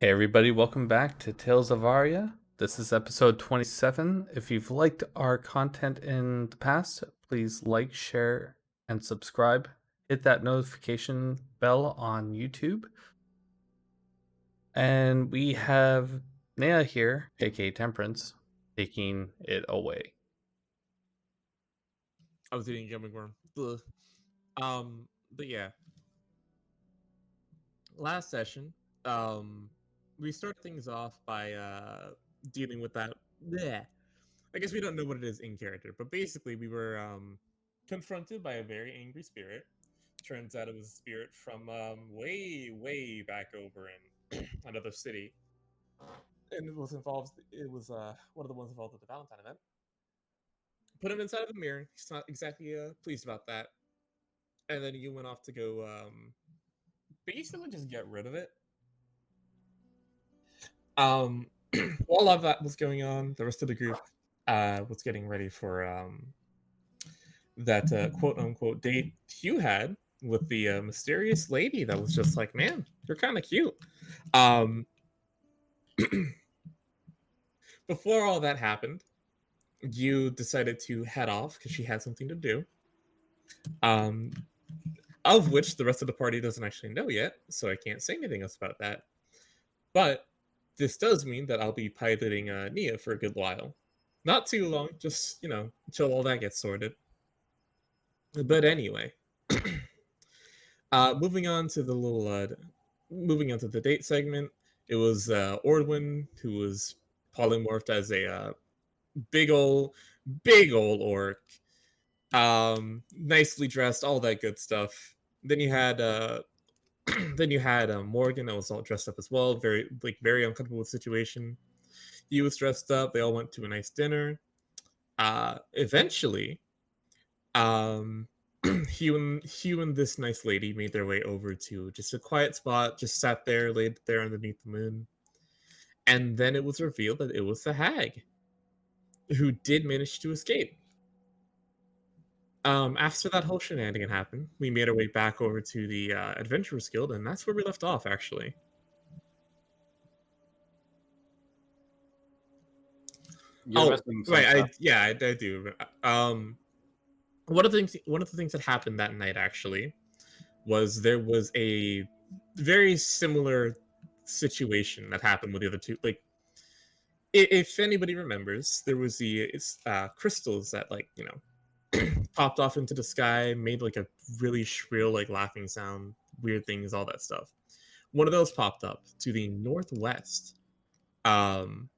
Hey everybody, welcome back to Tales of Aria. This is episode 27. If you've liked our content in the past, please like, share, and subscribe. Hit that notification bell on YouTube. And we have Nea here, aka Temperance, taking it away. I was eating gummy worm. Ugh. But yeah, last session, we start things off by dealing with that. Bleh. I guess we don't know what it is in character, but basically we were confronted by a very angry spirit. Turns out it was a spirit from way back over in another city, and it was involved. It was one of the ones involved with the Valentine event. Put him inside of the mirror. He's not exactly pleased about that. And then you went off to go basically just get rid of it. Um, while all of that was going on, the rest of the group was getting ready for that quote unquote date Hugh had with the mysterious lady that was just like, man, you're kind of cute. Um, before all that happened, you decided to head off because she had something to do. Um, of which the rest of the party doesn't actually know yet, so I can't say anything else about that. But this does mean that I'll be piloting Nia for a good while. Not too long, just, until all that gets sorted. But anyway, moving on to moving on to the date segment, it was Ordwin who was polymorphed as a big ol' big ol' orc, nicely dressed, all that good stuff. Then you had Morgan that was all dressed up as well, very uncomfortable with the situation. He was dressed up. They all went to a nice dinner. Eventually, um, Hugh and this nice lady made their way over to just a quiet spot, just sat there, laid there underneath the moon. And then it was revealed that it was the hag who did manage to escape. After that whole shenanigan happened, we made our way back over to the Adventurers Guild, and that's where we left off, actually. You're missing some right, stuff. I do. One of the things that happened that night actually was there was a very similar situation that happened with the other two. Like, if anybody remembers, there was the crystals that popped off into the sky, made like a really shrill like laughing sound, weird things, all that stuff. One of those popped up to the northwest. Um,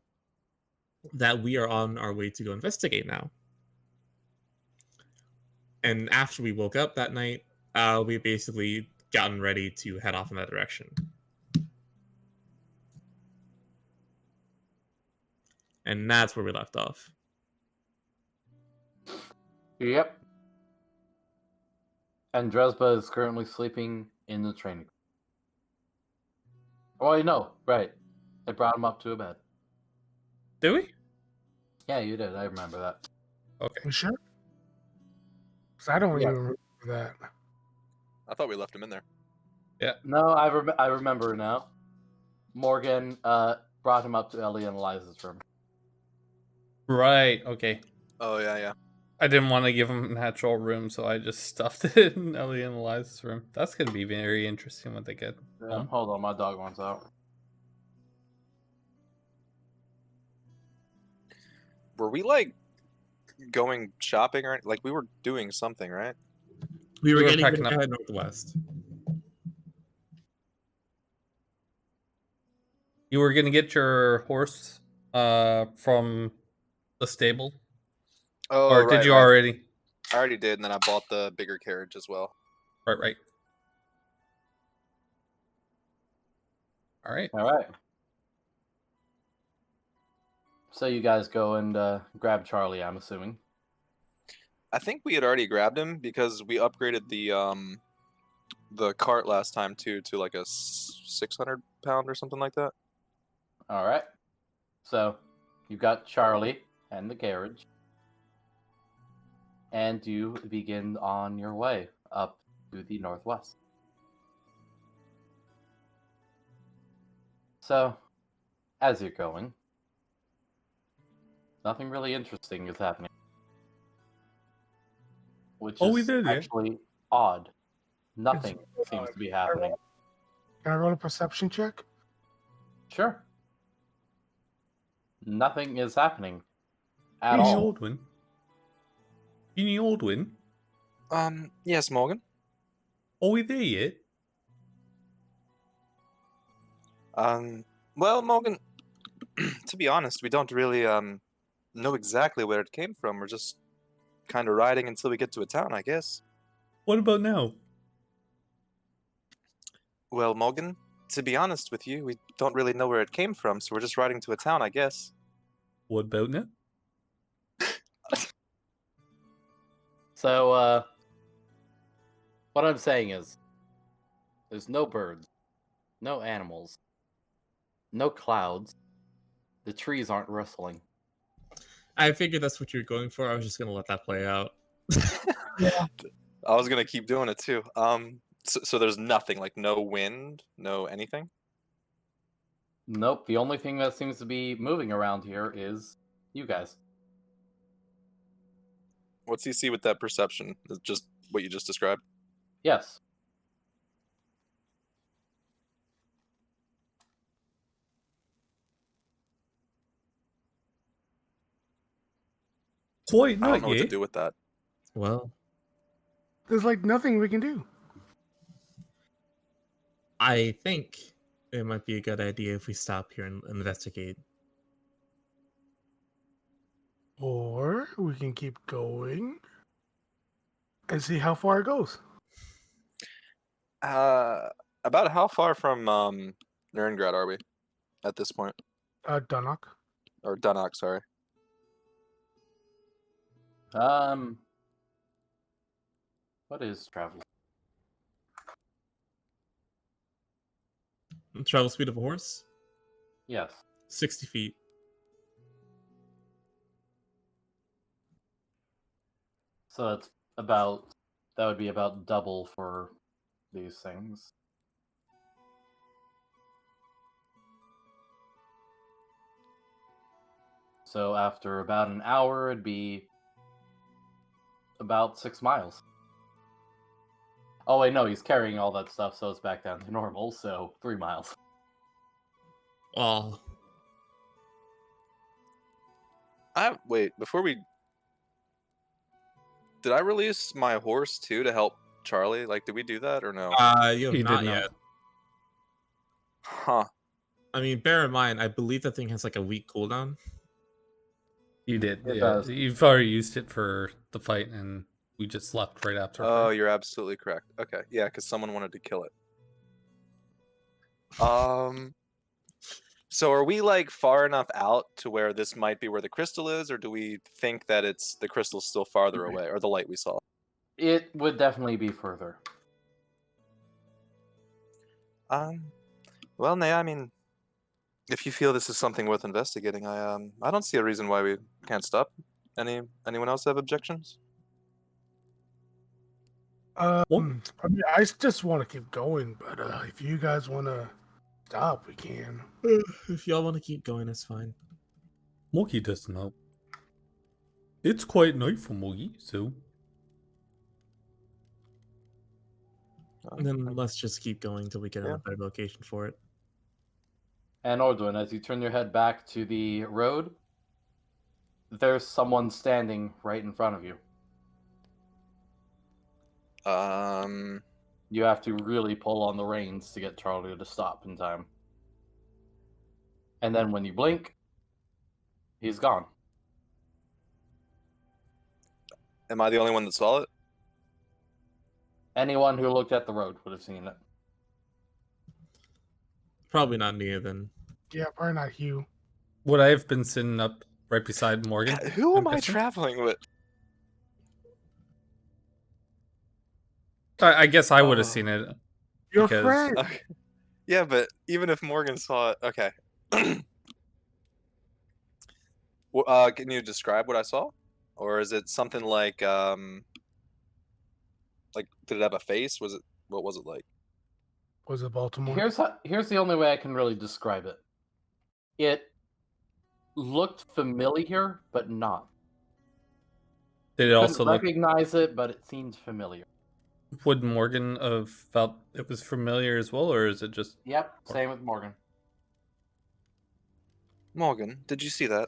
that we are on our way to go investigate now. And after we woke up that night, we basically gotten ready to head off in that direction. And that's where we left off. Yep. And Dresba is currently sleeping in the training. Oh, no, right. They brought him up to a bed. Did we? Yeah, you did. I remember that. Okay. You sure? 'Cause I don't Yeah. even remember that. I thought we left him in there. No, I remember now. Morgan brought him up to Ellie and Eliza's room. Right, okay. Oh yeah. I didn't want to give him a natural room, so I just stuffed it in Ellie and Eliza's room. That's going to be very interesting when they get home. Hold on, my dog wants out. Were we like going shopping or like we were doing something, right? We were getting packing to up. head northwest. You were going to get your horse from the stable? Oh, Or did you already? I already did, and then I bought the bigger carriage as well. Right. All right. So you guys go and grab Charlie, I'm assuming. I think we had already grabbed him because we upgraded the cart last time too to like a 600-pound or something like that. All right. So you got Charlie and the carriage. And you begin on your way up to the northwest. So, as you're going, nothing really interesting is happening. Which Oh, we is did, yeah. actually odd. Nothing seems to be happening. Can I roll a perception check? Sure. Nothing is happening at Any all. Aldwin? Any Aldwin? Yes, Morgan. Are we there yet? Well, Morgan, to be honest, we don't really know exactly where it came from. We're just kind of riding until we get to a town, I guess. What about now? Well, Morgan, to be honest with you, we don't really know where it came from, so we're just riding to a town, I guess. What about now? So, what I'm saying is, there's no birds, no animals, no clouds. The trees aren't rustling. I figured that's what you're going for. I was just gonna let that play out. I was gonna keep doing it too. So there's nothing, like no wind, no anything. Nope, the only thing that seems to be moving around here is you guys. What's he see with that perception? Is just what you just described. Yes. Quite I not don't know what to yet. do with that. Well, There's like nothing we can do. I think it might be a good idea if we stop here and investigate. Or we can keep going and see how far it goes. About how far from Nuremberg are we at this point? Dunnock. Or Dunnock, sorry. What is travel? Travel speed of a horse? Yes. 60 feet. So that would be about double for these things. So after about an hour, it'd be about 6 miles. Oh wait, no, he's carrying all that stuff, so it's back down to normal, so 3 miles. Oh, Wait, before we did I release my horse too to help Charlie? Like, did we do that or no? you have You not did yet. not. Huh. I mean, bear in mind, I believe that thing has like a week cooldown. You did. It Yeah. does. You've already used it for the fight, and we just left right after. Oh, fight. you're absolutely correct. Okay, yeah, because someone wanted to kill it. So are we like far enough out to where this might be where the crystal is, or do we think that the crystal's still farther away, or the light we saw? It would definitely be further. Well, Nay, I mean, if you feel this is something worth investigating, I don't see a reason why we can't stop. Anyone else have objections? I mean, I just want to keep going, but if you guys want to stop, we can. If y'all want to keep going, it's fine. Mogi doesn't know. It's quite night for Mogi, so Then let's just keep going till we get in Yeah. a better location for it. And Ordwin, as you turn your head back to the road, there's someone standing right in front of you. You have to really pull on the reins to get Charlie to stop in time. And then when you blink, he's gone. Am I the only one that saw it? Anyone who looked at the road would have seen it. Probably not near then. Yeah, probably not Hugh. would I have been sitting up right beside Morgan? Who am I'm I guessing? traveling with? I guess I would have Oh. seen it. Your Because- friend. Okay. Yeah, but even if Morgan saw it, okay. Can you describe what I saw, or is it something like did it have a face? What was it like? Was it Baltimore? Here's the only way I can really describe it. It looked familiar, but not. Did it also Couldn't look? recognize it, but it seemed familiar. Would Morgan have felt it was familiar as well, or is it just? Yep, same with Morgan. Morgan, did you see that?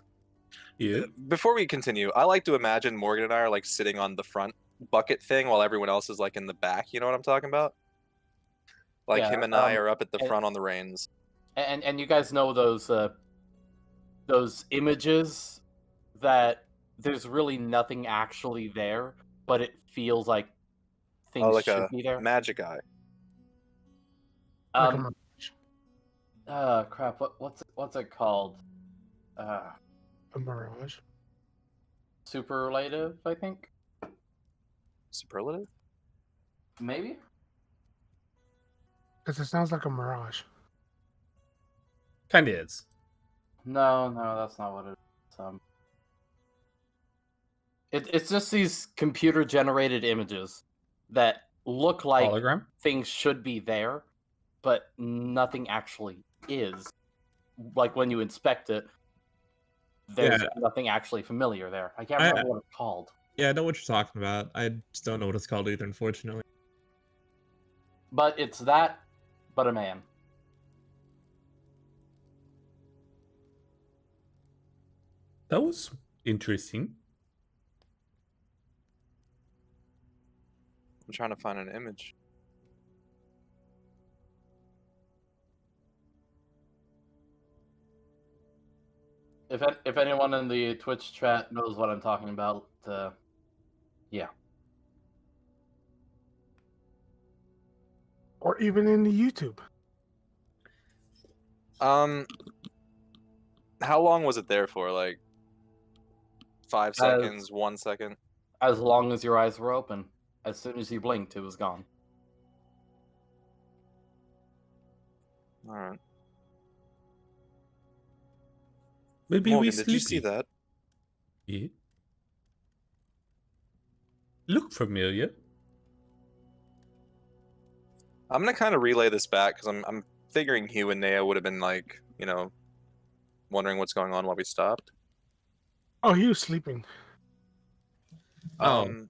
Yeah. Before we continue, I like to imagine Morgan and I are like sitting on the front bucket thing while everyone else is like in the back. You know what I'm talking about? Like Yeah, him and I are up at the and- front on the reins. And you guys know those images that there's really nothing actually there, but it feels like things Oh, like should a be there. magic eye. Like a Um, crap. What's it called? a mirage. Superlative, I think. Superlative? Maybe. Because it sounds like a mirage. Kind of is. No, that's not what it is. It's just these computer-generated images that look like Hologram. things should be there, but nothing actually is. Like when you inspect it, there's nothing actually familiar there. I can't remember what it's called. Yeah, I know what you're talking about. I just don't know what it's called either, unfortunately. But it's that, but a man. That was interesting. I'm trying to find an image. If anyone in the Twitch chat knows what I'm talking about, yeah. Or even in the YouTube. How long was it there for? Like 5 seconds, 1 second? As long as your eyes were open. As soon as you blinked, it was gone. All right. Maybe Morgan, we did you see sleepy. that? Yeah. Look familiar. I'm gonna kind of relay this back because I'm figuring Hugh and Naya would have been like, you know, wondering what's going on while we stopped. Oh, he was sleeping. Oh.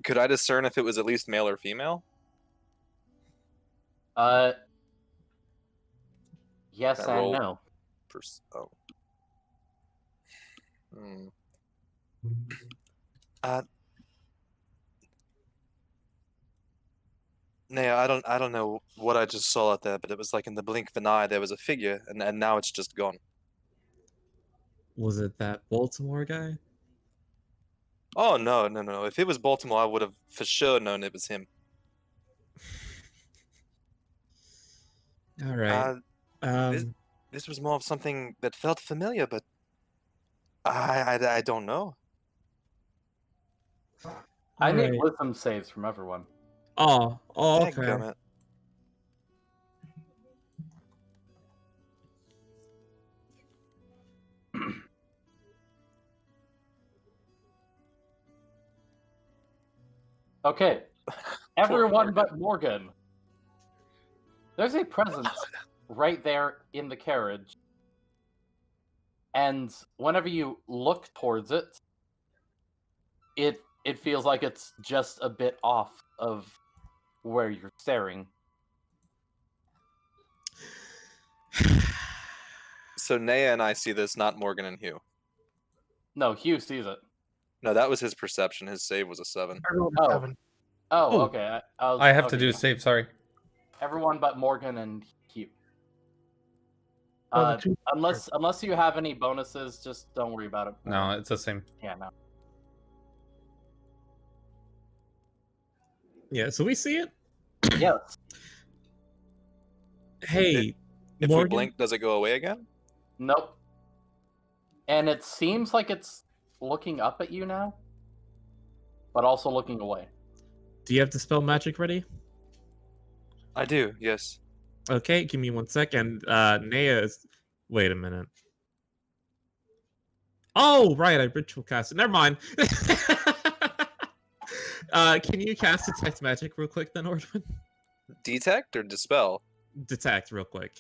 Could I discern if it was at least male or female? Yes That and roll- no. Oh. Naya, I don't know what I just saw out there, but it was like in the blink of an eye there was a figure, and now it's just gone. Was it that Baltimore guy? Oh no! If it was Baltimore, I would have for sure known it was him. All right. This was more of something that felt familiar, but I don't know. I need Alright. wisdom saves from everyone. Oh, okay. Dadgummit. Okay. Everyone Morgan. but Morgan. There's a presence right there in the carriage. And whenever you look towards it, it feels like it's just a bit off of where you're staring. So Naya and I see this, not Morgan and Hugh. No, Hugh sees it. No, that was his perception. His save was a 7. Everyone Oh. 7. Oh, Oh. okay. I have to okay, do a yeah. save. Sorry. Everyone but Morgan and Hugh. Oh, the two- Unless you have any bonuses, just don't worry about it. No, it's the same. Yeah, no. Yeah, so we see it. Yes. Hey, If Morgan. we blink, does it go away again? Nope. And it seems like it's looking up at you now, but also looking away. Do you have the spell magic ready? I do, yes. Okay, give me 1 second. Naya is. Wait a minute. Oh, right, I ritual cast it. Never mind. Can you cast detect magic real quick then, Ordwin? Detect or dispel? Detect real quick.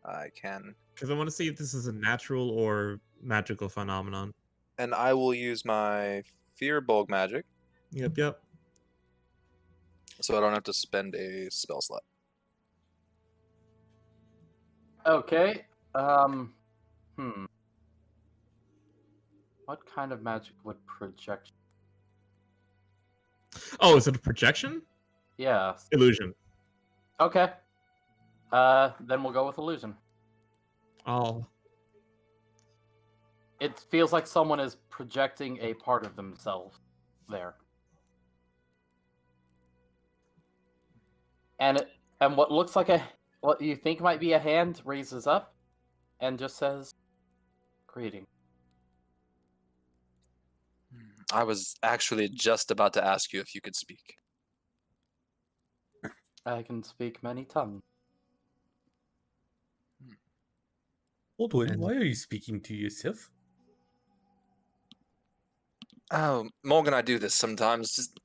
I can. Because I want to see if this is a natural or magical phenomenon. And I will use my Fear Bulk magic, Yep. so I don't have to spend a spell slot. Okay. What kind of magic would project? Oh, is it a projection? Yeah. Illusion. Okay. Then we'll go with illusion. Oh. It feels like someone is projecting a part of themselves there. And what looks like what you think might be a hand raises up and just says, "Greeting." I was actually just about to ask you if you could speak. I can speak many tongues. Oldwin, And- why are you speaking to yourself? Oh, Morgan, I do this sometimes. Just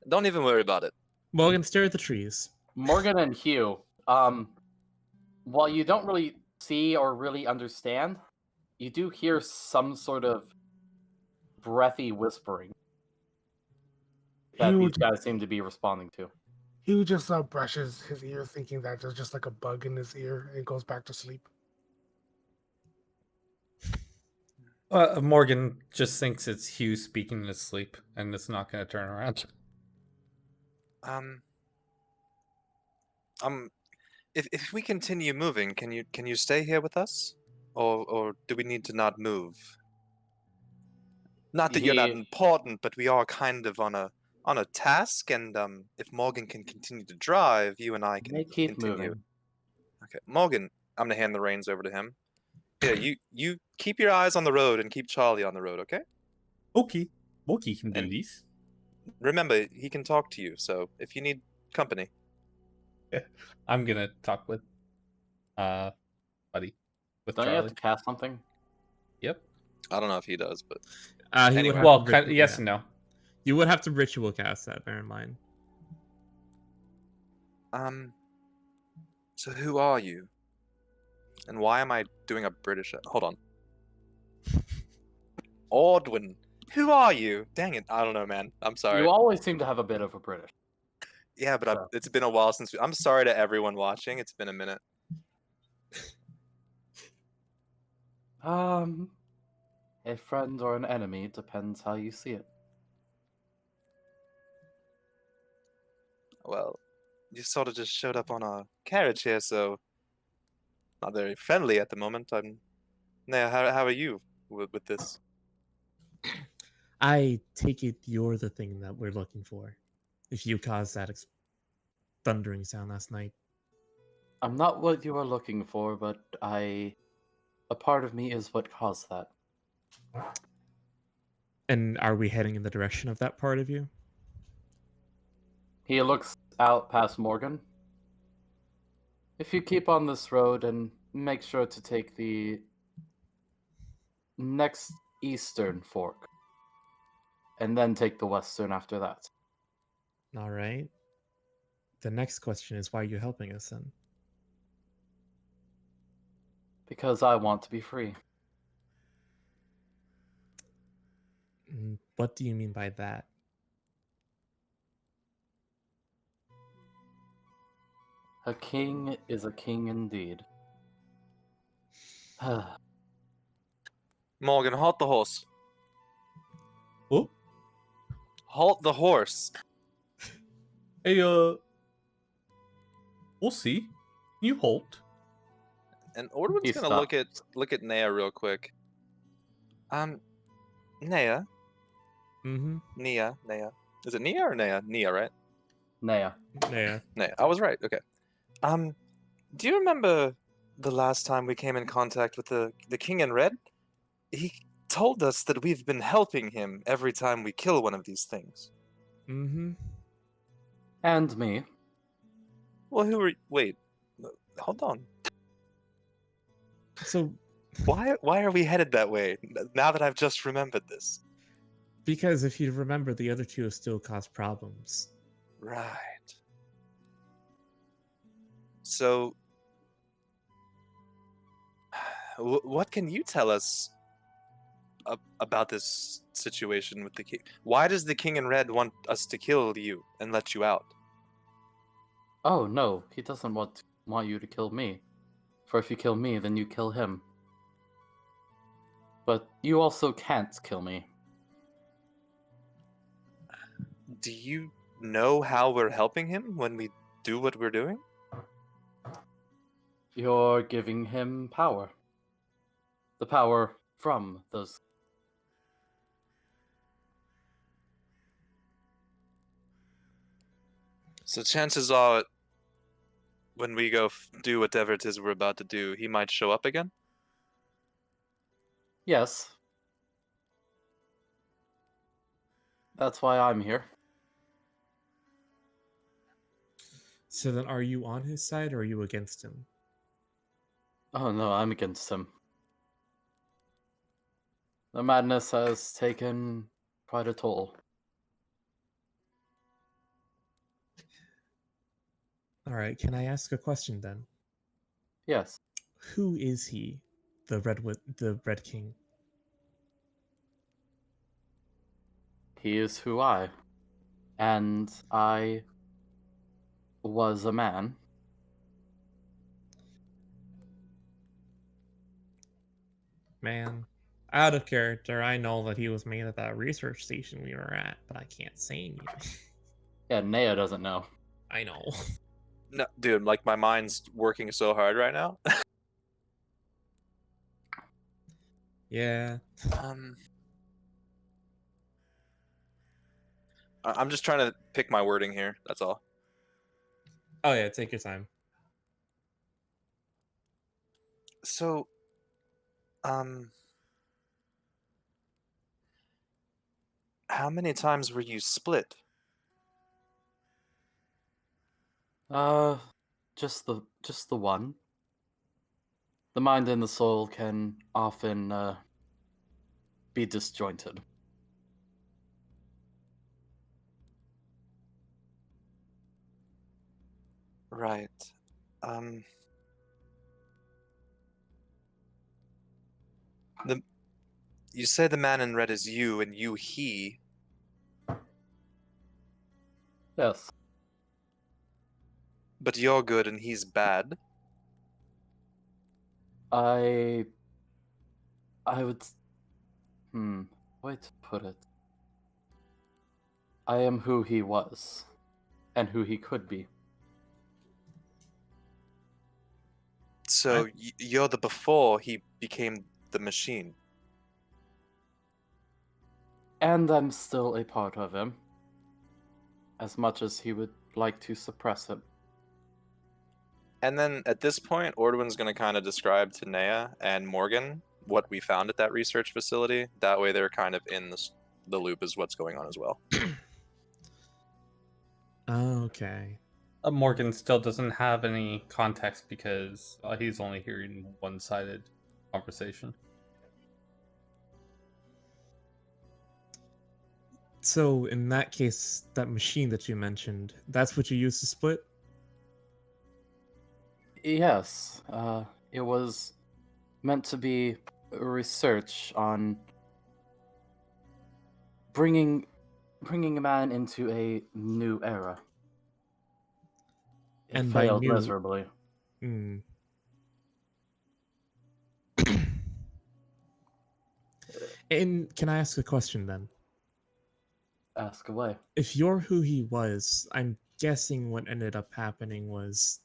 don't even worry about it. Morgan, stare at the trees. Morgan and Hugh, while you don't really see or really understand, you do hear some sort of breathy whispering that He these would, guys seem to be responding to. he would just brushes his ear, thinking that there's just like a bug in his ear, and goes back to sleep. Morgan just thinks it's Hugh speaking in his sleep, and it's not going to turn around. If we continue moving, can you stay here with us, or do we need to not move? Not that you're not He- important, but we are kind of on a task, and if Morgan can continue to drive, you and I can They keep continue. moving. Okay, Morgan, I'm gonna hand the reins over to him. Here, you keep your eyes on the road and keep Charlie on the road, okay? Okay, Moki can do And- this. Remember, he can talk to you, so if you need company. I'm gonna talk with, buddy, with Don't you have Charlie. to cast something? Yep. I don't know if he does, but He Anyway. would have Well, to kind of, yes and no. You would have to ritual cast that, bear in mind. so who are you? And why am I doing a British? Hold on. Ordwin, who are you? Dang it, I don't know, man. I'm sorry. You always seem to have a bit of a British. Yeah, but So- it's been a while since. I'm sorry to everyone watching. It's been a minute. A friend or an enemy, depends how you see it. Well, you sort of just showed up on our carriage here, so not very friendly at the moment. Naya, how are you with this? I take it you're the thing that we're looking for. If you caused that thundering sound last night. I'm not what you are looking for, but a part of me is what caused that. And are we heading in the direction of that part of you? He looks out past Morgan. If you keep on this road and make sure to take the next eastern fork, and then take the western after that. All right. The next question is, why are you helping us then? Because I want to be free. What do you mean by that? A king is a king indeed. Morgan, halt the horse. Oh, Halt the horse. hey, we'll see. You halt. And Ordwin's He gonna look at Naya real quick. Naya, Mm-hmm. Nia. Is it Nia or Naya? Nia, right? Naya. Yeah. Naya. I was right. Okay. Do you remember the last time we came in contact with the King in Red? He told us that we've been helping him every time we kill one of these things. Mm-hmm. And me. Well, wait, hold on. So, Why are we headed that way? Now that I've just remembered this. because if you remember, the other two have still caused problems. Right. So, what can you tell us about this situation with the king? Why does the king in red want us to kill you and let you out? Oh no, he doesn't want you to kill me. For if you kill me, then you kill him. But you also can't kill me. Do you know how we're helping him when we do what we're doing? You're giving him power. The power from those. So chances are, when we go do whatever it is we're about to do, he might show up again? Yes. That's why I'm here. So then, are you on his side or are you against him? Oh no, I'm against him. The madness has taken quite a toll. All right. Can I ask a question then? Yes. Who is he, the Red King? He is who I. And I was a man. Man, out of character, I know that he was made at that research station we were at, but I can't say anything. Yeah, Nea doesn't know. I know. No, dude, like my mind's working so hard right now. Yeah. um, I'm just trying to pick my wording here. That's all. Oh yeah, take your time. So, um, how many times were you split? Just the one. The mind and the soul can often be disjointed. Right. Um, the you say the man in red is you, and you he. Yes. But you're good and he's bad. I would way to put it. I am who he was and who he could be. So you're the before he became the machine. And I'm still a part of him. As much as he would like to suppress it. And then at this point, Ordwin's going to kind of describe to Nea and Morgan what we found at that research facility. That way they're kind of in the loop as what's going on as well. Okay. Morgan still doesn't have any context because he's only hearing one-sided conversation. So in that case, that machine that you mentioned, that's what you used to split? Yes, it was meant to be research on bringing a man into a new era. It And by failed new- miserably. Hmm. And can I ask a question then? Ask away. If you're who he was, I'm guessing what ended up happening was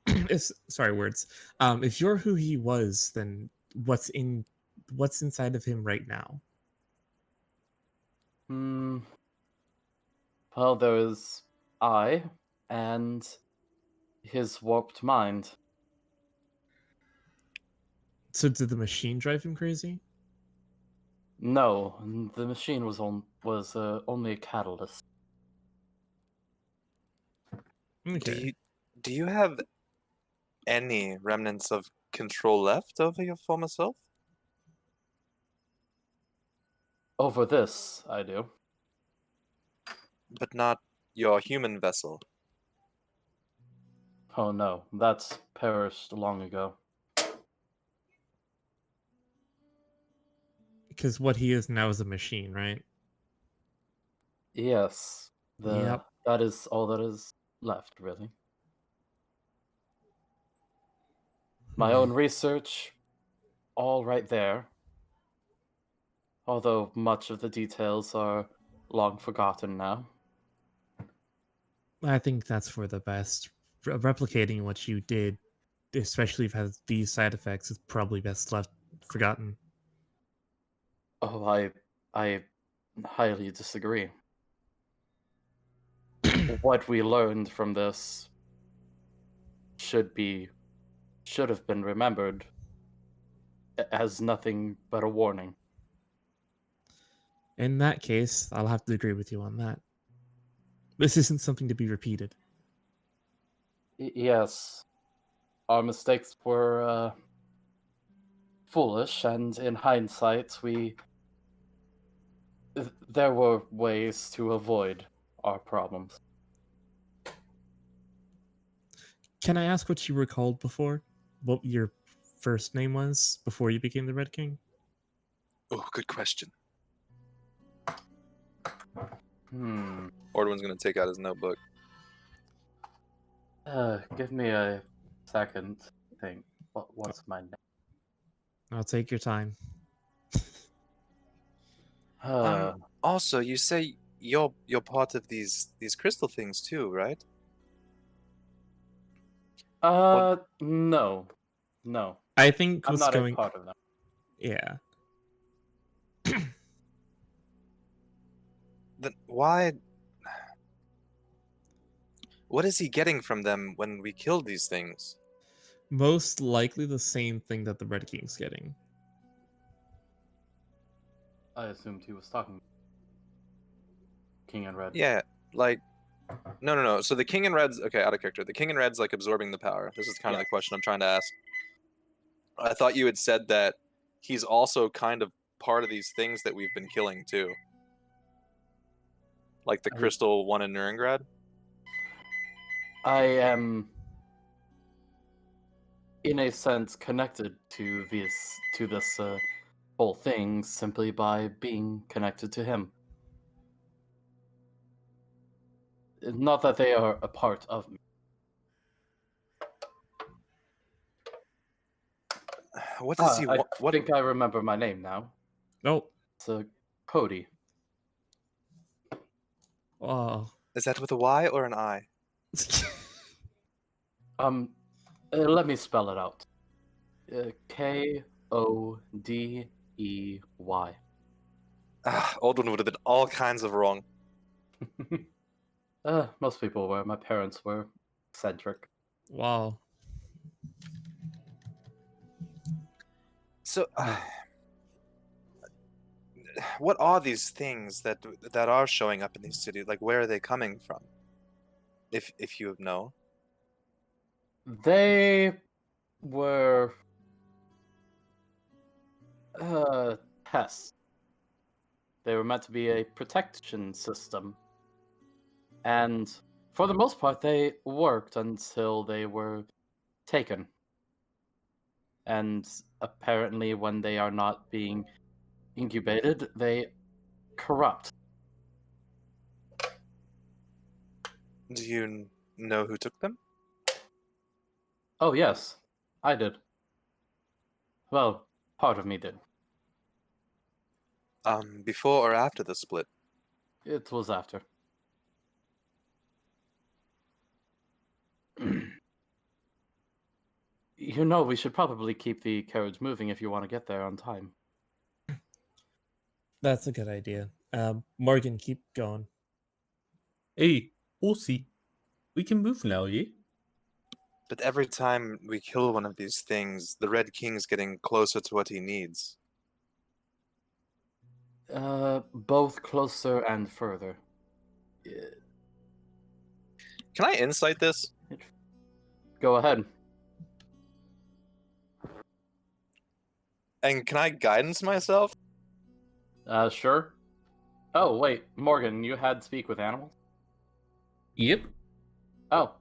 it's sorry words. If you're who he was, then what's inside of him right now? Well, there is I and his warped mind. So did the machine drive him crazy? No, the machine was only a catalyst. Okay. Do you have any remnants of control left over your former self? Over this, I do. But not your human vessel. Oh no, that's perished long ago. Because what he is now is a machine, right? Yes, Yep. that is all that is left, really. My own research, all right there. Although much of the details are long forgotten now. I think that's for the best. Replicating what you did, especially if it has these side effects, is probably best left forgotten. Oh, I highly disagree. What we learned from this should have been remembered as nothing but a warning. In that case, I'll have to agree with you on that. This isn't something to be repeated. Yes, our mistakes were foolish, and in hindsight, there were ways to avoid our problems. Can I ask what you were called before? What your first name was before you became the Red King? Oh, good question. Ordwin's gonna take out his notebook. Give me a second to think. What's my name? I'll take your time. Also, you say you're part of these crystal things too, right? No. I think I'm what's not going. a part of them. Yeah. Then why? What is he getting from them when we kill these things? Most likely the same thing that the Red King's getting. I assumed he was talking King and Red. Yeah, like no. So the King in Red's okay, out of character. The King in Red's like absorbing the power. This is kind of the question I'm trying to ask. I thought you had said that he's also kind of part of these things that we've been killing too. Like the crystal one in Nuremberg. I am, in a sense, connected to this whole thing simply by being connected to him. Not that they are a part of me. What does he want? I think I remember my name now. Oh. It's Cody. Oh. Is that with a Y or an I? Let me spell it out. Kodey. Oldwin would have been all kinds of wrong. Most people were. My parents were eccentric. Wow. So, what are these things that are showing up in these cities? Like, where are they coming from? If you know. They were tests. They were meant to be a protection system. And for the most part, they worked until they were taken. And apparently, when they are not being incubated, they corrupt. Do you know who took them? Oh, yes, I did. Well, part of me did. Before or after the split? It was after. You know, we should probably keep the carriage moving if you want to get there on time. That's a good idea. Morgan, keep going. Hey, horsey, we can move now, yeah? But every time we kill one of these things, the Red King's getting closer to what he needs. Both closer and further. Can I insight this? Go ahead. And can I guidance myself? Sure. Oh, wait, Morgan, you had speak with animals? Yep. Oh.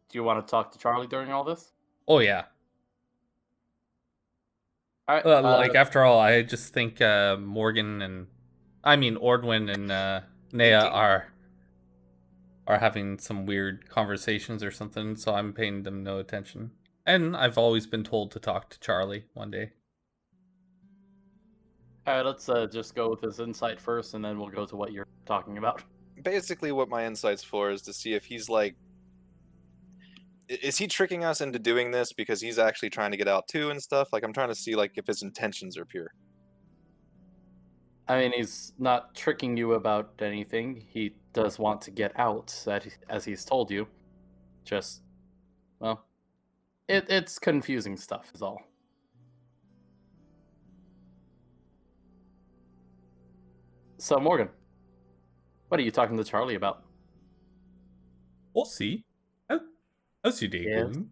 Do you want to talk to Charlie during all this? Oh yeah. All right. Like after all, I just think Morgan and Ordwin and Nea are having some weird conversations or something, so I'm paying them no attention. And I've always been told to talk to Charlie one day. all right, let's just go with his insight first, and then we'll go to what you're talking about. Basically, what my insight's for is to see if he's like, is he tricking us into doing this because he's actually trying to get out too and stuff? Like, I'm trying to see like if his intentions are pure. I mean, he's not tricking you about anything. He does want to get out, as he's told you. Just, well, it's confusing stuff, is all. So, Morgan, what are you talking to Charlie about? We'll see. How's your day Yes. going?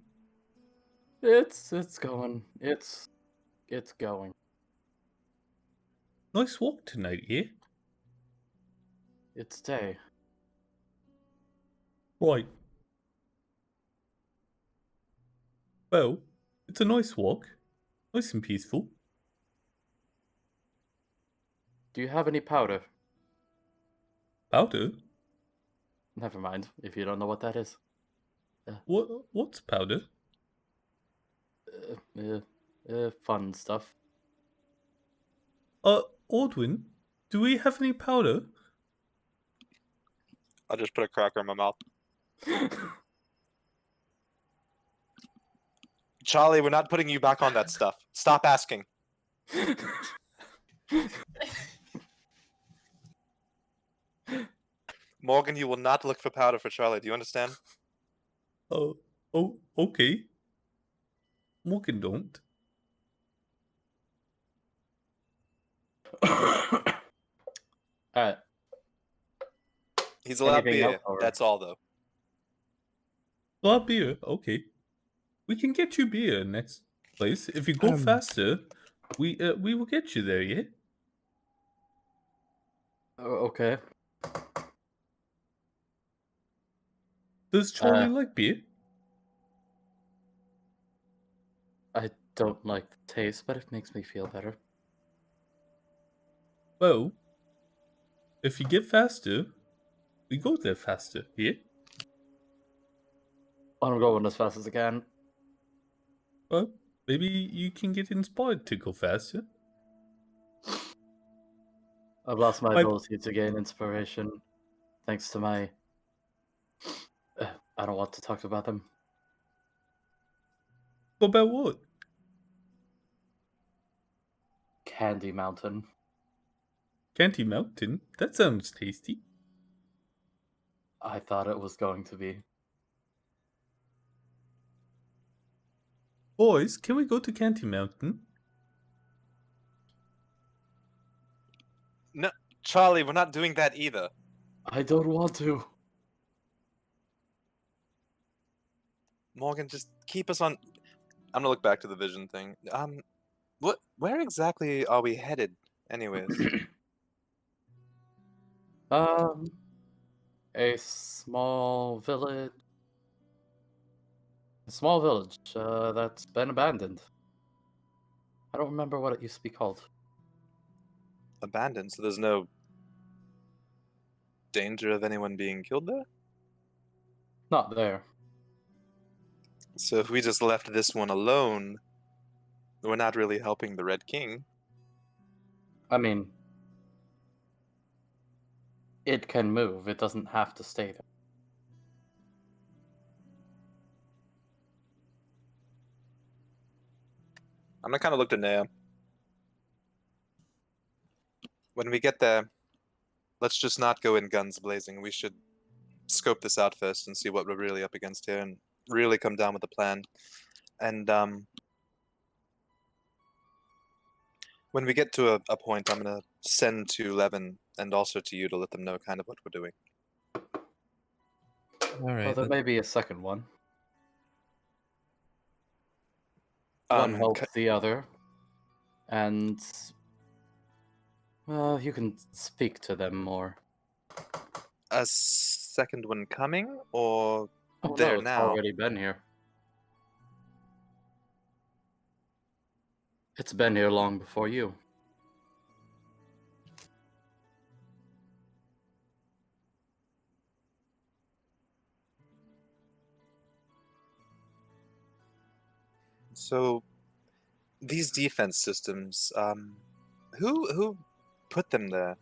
It's going. It's going. Nice walk tonight, eh? It's day. Right. Well, it's a nice walk. Nice and peaceful. Do you have any powder? Powder? Never mind, if you don't know what that is. What's powder? Fun stuff. Ordwin, do we have any powder? I'll just put a cracker in my mouth. Charlie, we're not putting you back on that stuff. Stop asking. Morgan, you will not look for powder for Charlie. Do you understand? Oh, okay. Morgan don't. Alright. He's allowed Anything beer. else, or- That's all, though. Well, beer, okay. We can get you beer next place. If you go faster, we will get you there, yeah? Okay. Does Charlie like beer? I don't like the taste, but it makes me feel better. Well, if you get faster, we go there faster, yeah? I'm going as fast as I can. Well, maybe you can get inspired to go faster. I've lost my My- ability to gain inspiration, thanks to my... I don't want to talk about them. About what? Candy Mountain. Candy Mountain? That sounds tasty. I thought it was going to be. Boys, can we go to Candy Mountain? No, Charlie, we're not doing that either. I don't want to. Morgan, just keep us on. I'm gonna look back to the vision thing. Where exactly are we headed, anyways? A small village. A small village that's been abandoned. I don't remember what it used to be called. Abandoned, so there's no danger of anyone being killed there? Not there. So if we just left this one alone, we're not really helping the Red King. I mean, it can move. It doesn't have to stay there. I'm gonna kind of look at Nea. When we get there, let's just not go in guns blazing. We should scope this out first and see what we're really up against here and really come down with a plan. And when we get to a point, I'm going to send to Levin and also to you to let them know kind of what we're doing. All right. Well, there may be a second one. One Um, helps the other. And, well, you can speak to them more. A second one coming, or Oh there no, it's now. already been here. It's been here long before you. So these defense systems, who put them there?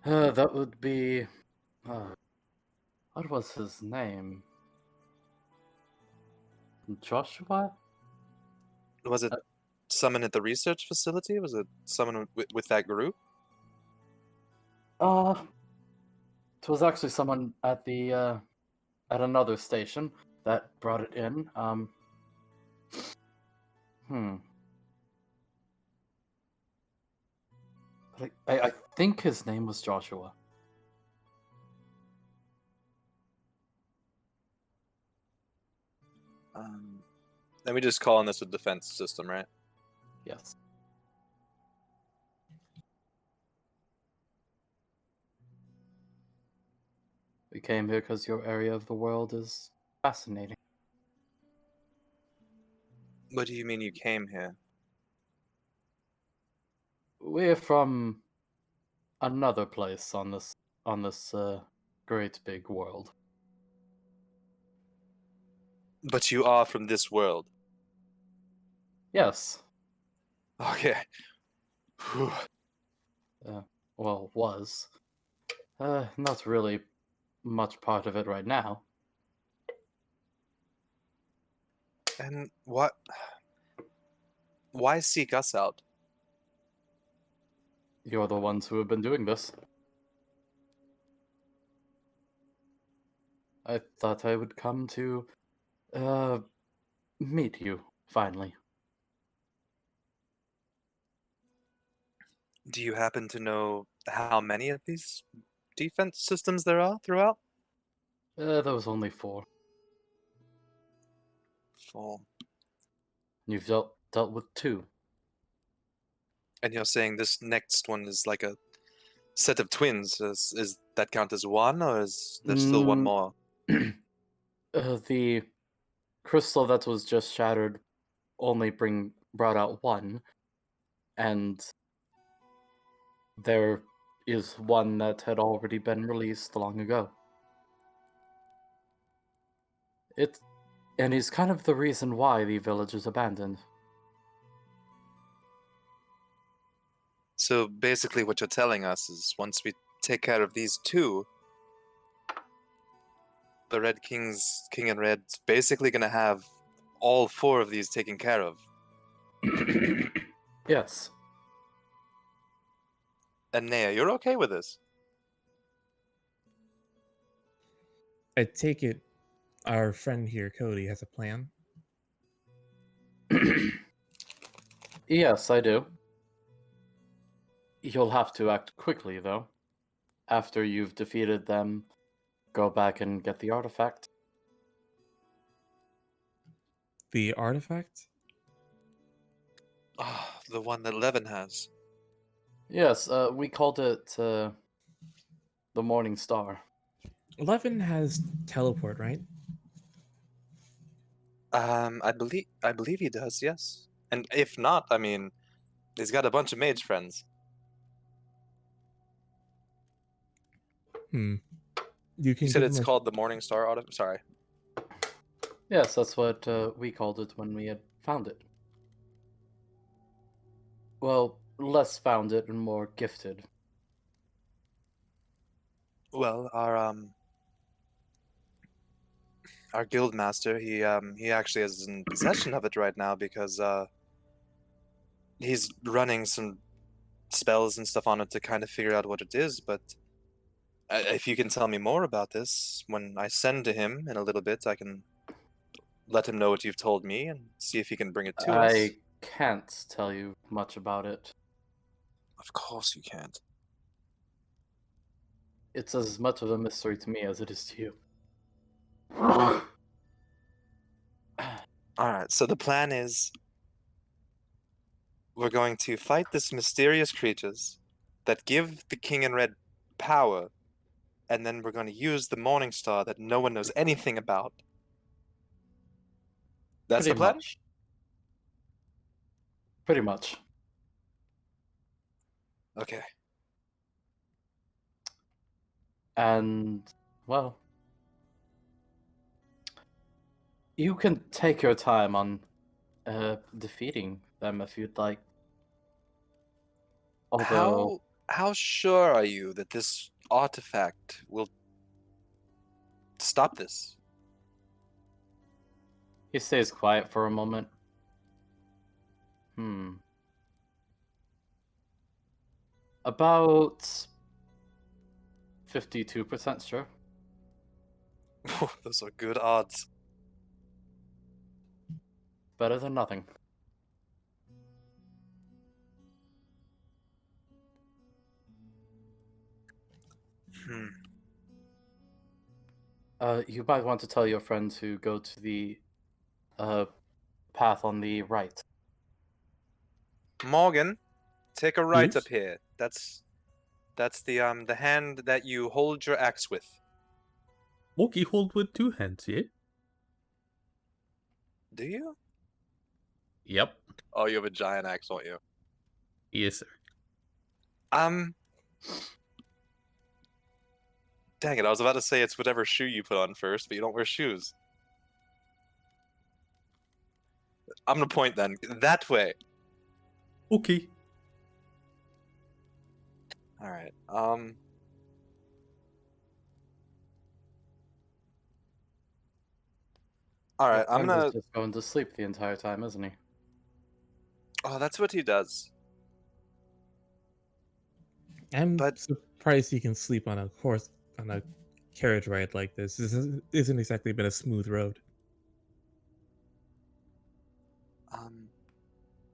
That would be. What was his name? Joshua? Was it someone at the research facility? Was it someone with that group? It was actually someone at the at another station that brought it in. But I think his name was Joshua. Let me just call on this a defense system, right? Yes. We came here because your area of the world is fascinating. What do you mean you came here? We're from another place on this great big world. But you are from this world. Yes. Okay. Whew. Well, was. Not really much part of it right now. And what? Why seek us out? You're the ones who have been doing this. I thought I would come to, meet you, finally. Do you happen to know how many of these defense systems there are throughout? There was only 4. 4. You've dealt with 2. And you're saying this next one is like a set of twins. Is that count as one, or is there still one more? The crystal that was just shattered only brought out 1, and there is one that had already been released long ago. And he's kind of the reason why the village is abandoned. So basically, what you're telling us is once we take care of these 2, the Red King and Red's basically gonna have all 4 of these taken care of. Yes. And Nea, you're okay with this? I take it our friend here, Cody, has a plan. Yes, I do. You'll have to act quickly, though. After you've defeated them, go back and get the artifact. The artifact? Ah, the one that Levin has. Yes, we called it the Morning Star. Levin has teleport, right? I believe he does, yes. And if not, I mean, he's got a bunch of mage friends. You You can said give it's him called the Morning Star artifact? Sorry. Yes, that's what we called it when we had found it. Well, less found it and more gifted. Well, our guild master, he actually is in possession of it right now because he's running some spells and stuff on it to kind of figure out what it is. But if you can tell me more about this, when I send to him in a little bit, I can let him know what you've told me and see if he can bring it to us. I can't tell you much about it. Of course you can't. It's as much of a mystery to me as it is to you. Alright, so the plan is we're going to fight this mysterious creatures that give the King in Red power and then we're going to use the Morning Star that no one knows anything about. That's Pretty the plan? much. Pretty much. Okay. And, well, you can take your time on defeating them if you'd like. Although, How sure are you that this artifact will stop this? he stays quiet for a moment. About 52% sure. Those are good odds. Better than nothing. You might want to tell your friend to go to the path on the right. Morgan, take a right Yes? up here. That's the hand that you hold your axe with. Okay, hold with 2 hands, yeah? Do you? Yep. Oh, you have a giant axe, don't you? Yes, sir. Dang it, I was about to say it's whatever shoe you put on first, but you don't wear shoes. I'm gonna point then. That way. Okay. Alright, Alright, Your I'm friend is gonna... just going to sleep the entire time, isn't he? Oh, that's what he does. I'm But- surprised he can sleep on a horse on a carriage ride like this. This isn't exactly been a smooth road.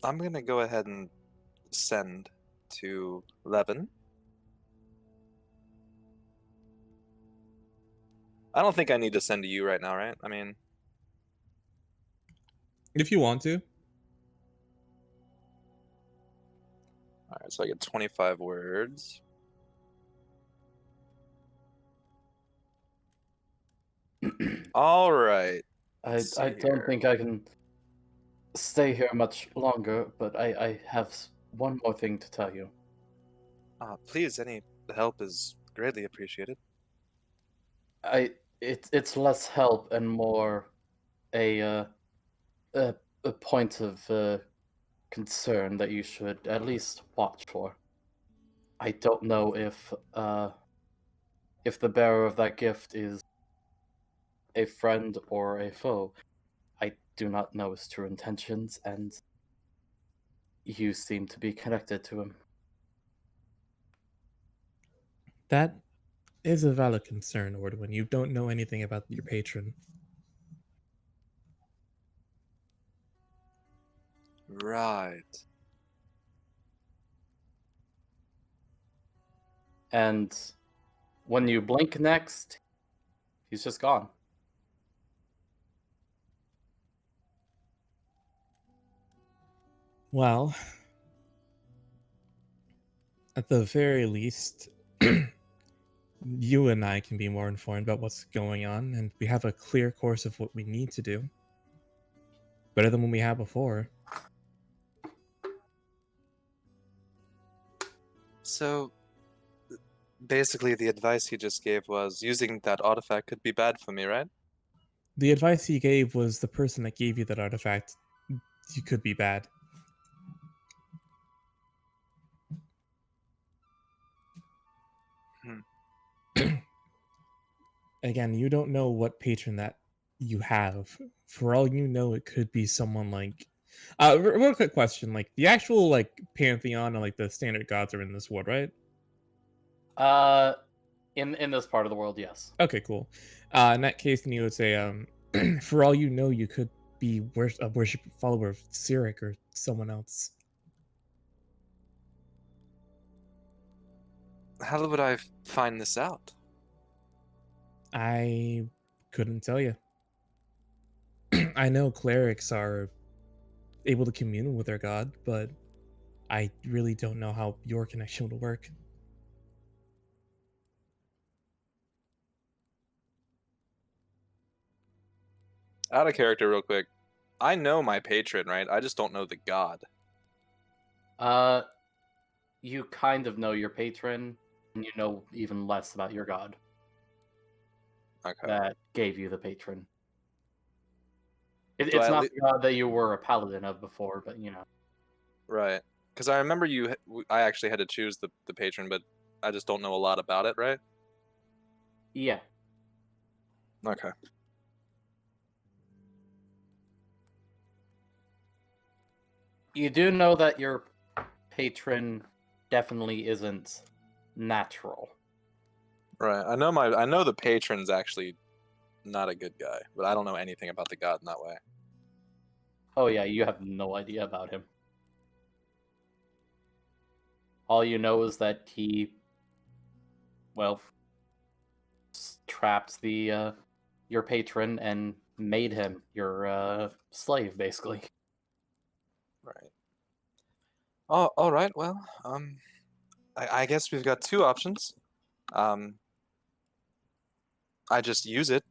I'm gonna go ahead and send to Levin. I don't think I need to send to you right now, right? I mean... If you want to. Alright, so I get 25 words. Alright. I see don't here. think I can stay here much longer, but I have one more thing to tell you. Please, any help is greatly appreciated. It's less help and more a a point of concern that you should at least watch for. I don't know if the bearer of that gift is a friend or a foe. I do not know his true intentions, and you seem to be connected to him. That is a valid concern, Ordwin. You don't know anything about your patron. Right. And when you blink next, he's just gone. Well, at the very least, you and I can be more informed about what's going on, and we have a clear course of what we need to do. Better than what we had before. So, basically, the advice he just gave was using that artifact could be bad for me, right? The advice he gave was the person that gave you that artifact, you could be bad. Again, you don't know what patron that you have. For all you know, it could be someone like. Real quick question: like the actual like pantheon and like the standard gods are in this world, right? In this part of the world, yes. Okay, cool. In that case, then you would say, for all you know, you could be a worship follower of Cyric or someone else. How would I find this out? I couldn't tell you. I know clerics are able to commune with their god, but I really don't know how your connection would work. Out of character, real quick. I know my patron, right? I just don't know the god. You kind of know your patron, and you know even less about your god Okay. that gave you the patron. So It's not the god that you were a paladin of before, but you know. Right. Because I remember I actually had to choose the patron, but I just don't know a lot about it, right? Yeah. Okay. You do know that your patron definitely isn't natural. Right. I know the patron's actually not a good guy, but I don't know anything about the god in that way. Oh yeah, you have no idea about him. All you know is that he, well, trapped your patron and made him your slave, basically. Right. Oh, all right. Well, I guess we've got two options. I just use it,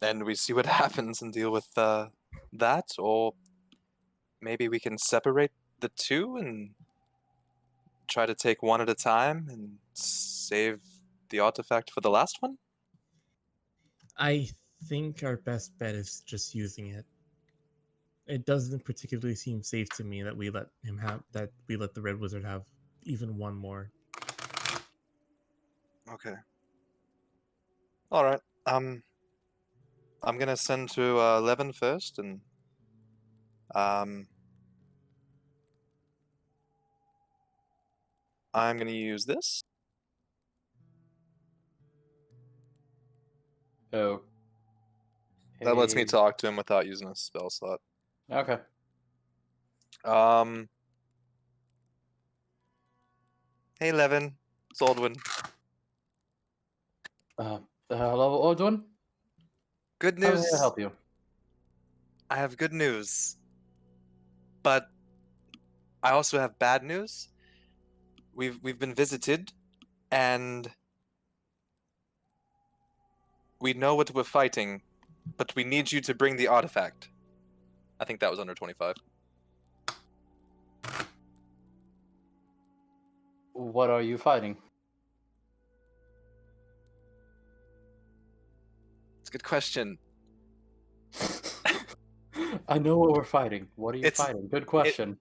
and we see what happens and deal with that, or maybe we can separate the two and try to take one at a time and save the artifact for the last one. I think our best bet is just using it. It doesn't particularly seem safe to me that we let the Red Wizard have even one more. Okay. All right. I'm gonna send to Levin first, and I'm gonna use this. Oh. That lets me talk to him without using a spell slot. Okay. Hey, Levin. It's Aldwin. Hello, Odwin? Good How may news. I help you? I have good news, but I also have bad news. We've been visited, and we know what we're fighting, but we need you to bring the artifact. I think that was under 25. What are you fighting? It's a good question. I know what we're fighting. What are you It's- fighting? Good question.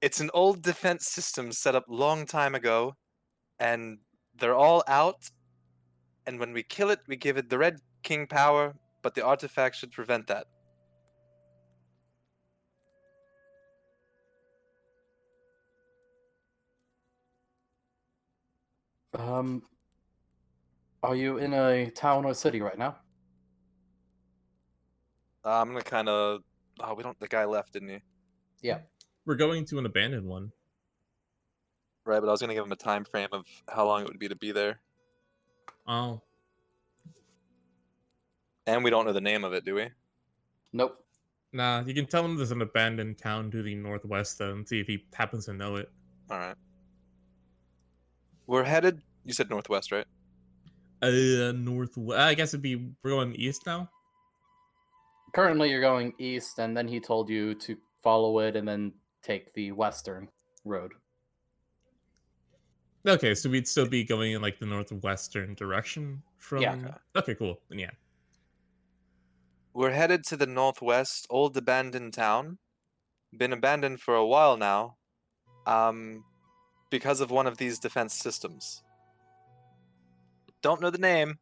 It's an old defense system set up long time ago, and they're all out. And when we kill it, we give it the Red King power, but the artifact should prevent that. Are you in a town or city right now? I'm gonna kind of. Oh, we don't. The guy left, didn't he? Yeah. We're going to an abandoned one. Right, but I was gonna give him a time frame of how long it would be to be there, Oh, and we don't know the name of it, do we? Nope. nah. You can tell him there's an abandoned town to the northwest, though, and see if he happens to know it. All right. We're headed. You said northwest, right? Northwest. I guess we're going east now. Currently, you're going east, and then he told you to follow it and then take the western road. Okay, so we'd still be going in like the northwestern direction from. Yeah. Okay, cool. Then yeah. We're headed to the northwest, old abandoned town. Been abandoned for a while now. Because of one of these defense systems. Don't know the name.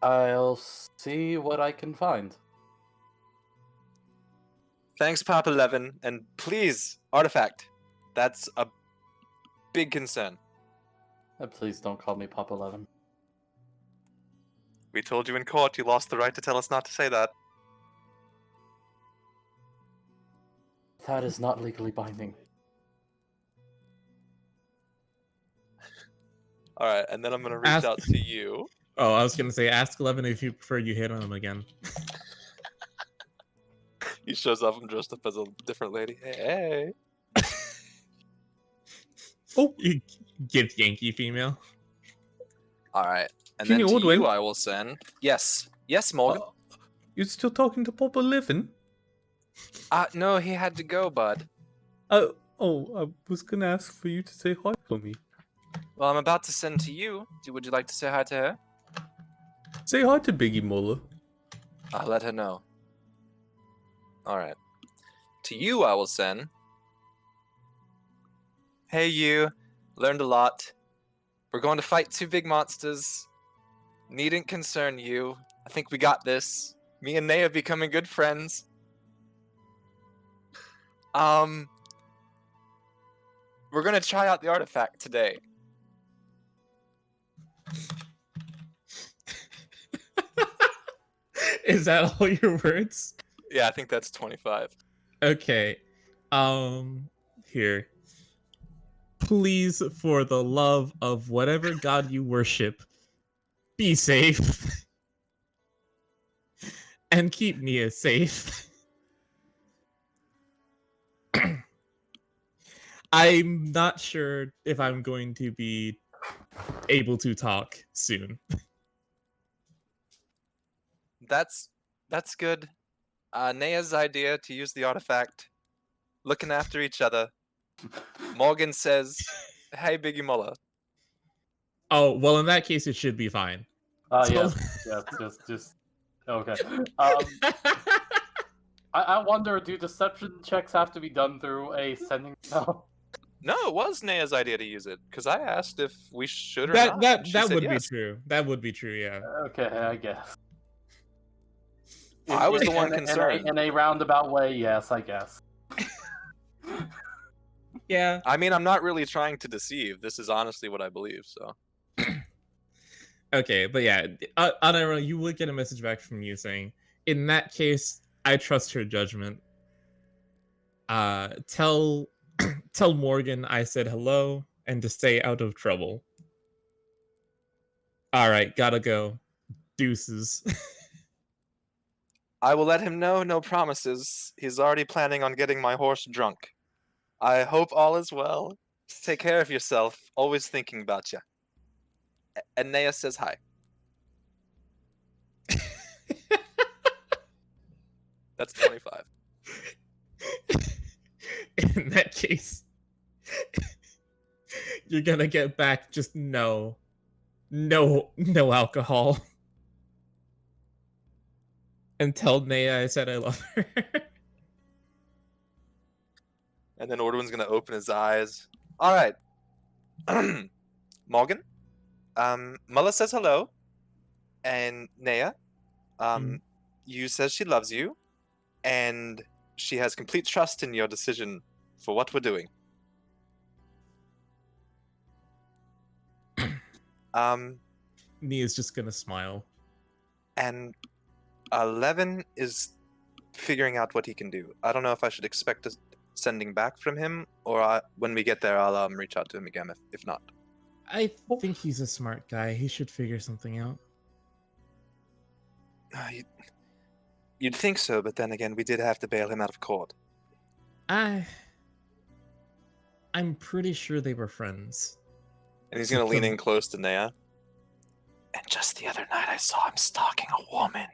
I'll see what I can find. Thanks, Papa Levin, and please, artifact. That's a big concern. Please don't call me Papa 11. We told you in court you lost the right to tell us not to say that. That is not legally binding. All right, and then I'm gonna reach out to you. Oh, I was gonna say, ask 11 if you prefer you hit on him again. He shows up. I'm dressed up as a different lady. Hey. Oh, you get Yankee female. All right, and King then to Aldwin. you I will send. Yes, Morgan. You still talking to Papa Living? No, he had to go, bud. I was gonna ask for you to say hi for me. Well, I'm about to send to you. Would you like to say hi to her? Say hi to Biggie Muller. I'll let her know. Alright. To you, I will send. Hey, you. Learned a lot. We're going to fight 2 big monsters. Needn't concern you. I think we got this. Me and Naya becoming good friends. We're gonna try out the artifact today. Is that all your words? Yeah, I think that's 25. Okay. Here. Please, for the love of whatever god you worship, be safe. And keep Nia safe. I'm not sure if I'm going to be able to talk soon. That's good. Naya's idea to use the artifact. Looking after each other. Morgan says, "Hey, Biggie Muller." Oh, well, in that case, it should be fine. Yes, just okay. I wonder, do deception checks have to be done through a sending spell? No, it was Naya's idea to use it because I asked if we should or that not. and she that said would yes. be true. That would be true. Yeah. Okay, I guess. I was the one concerned. In a roundabout way, yes, I guess. Yeah. I mean, I'm not really trying to deceive. This is honestly what I believe. So. Okay, but yeah, unironically, you would get a message back from you saying, "In that case, I trust her judgment. Tell tell Morgan I said hello and to stay out of trouble." All right, gotta go. Deuces. I will let him know. No promises. He's already planning on getting my horse drunk. I hope all is well. Take care of yourself. Always thinking about you. And Naya says hi. That's 25. In that case, you're gonna get back just no alcohol. And tell Naya I said I love her. And then Ordwin's gonna open his eyes. All right. Morgan. Mulla says hello. And Naya. You says she loves you. And she has complete trust in your decision for what we're doing. Nia's just gonna smile. And 11 is figuring out what he can do. I don't know if I should expect a sending back from him, or when we get there, I'll reach out to him again if not. I think he's a smart guy. He should figure something out. You'd think so, but then again, we did have to bail him out of court. I'm pretty sure they were friends. And he's gonna lean in close to Naya. And just the other night, I saw him stalking a woman.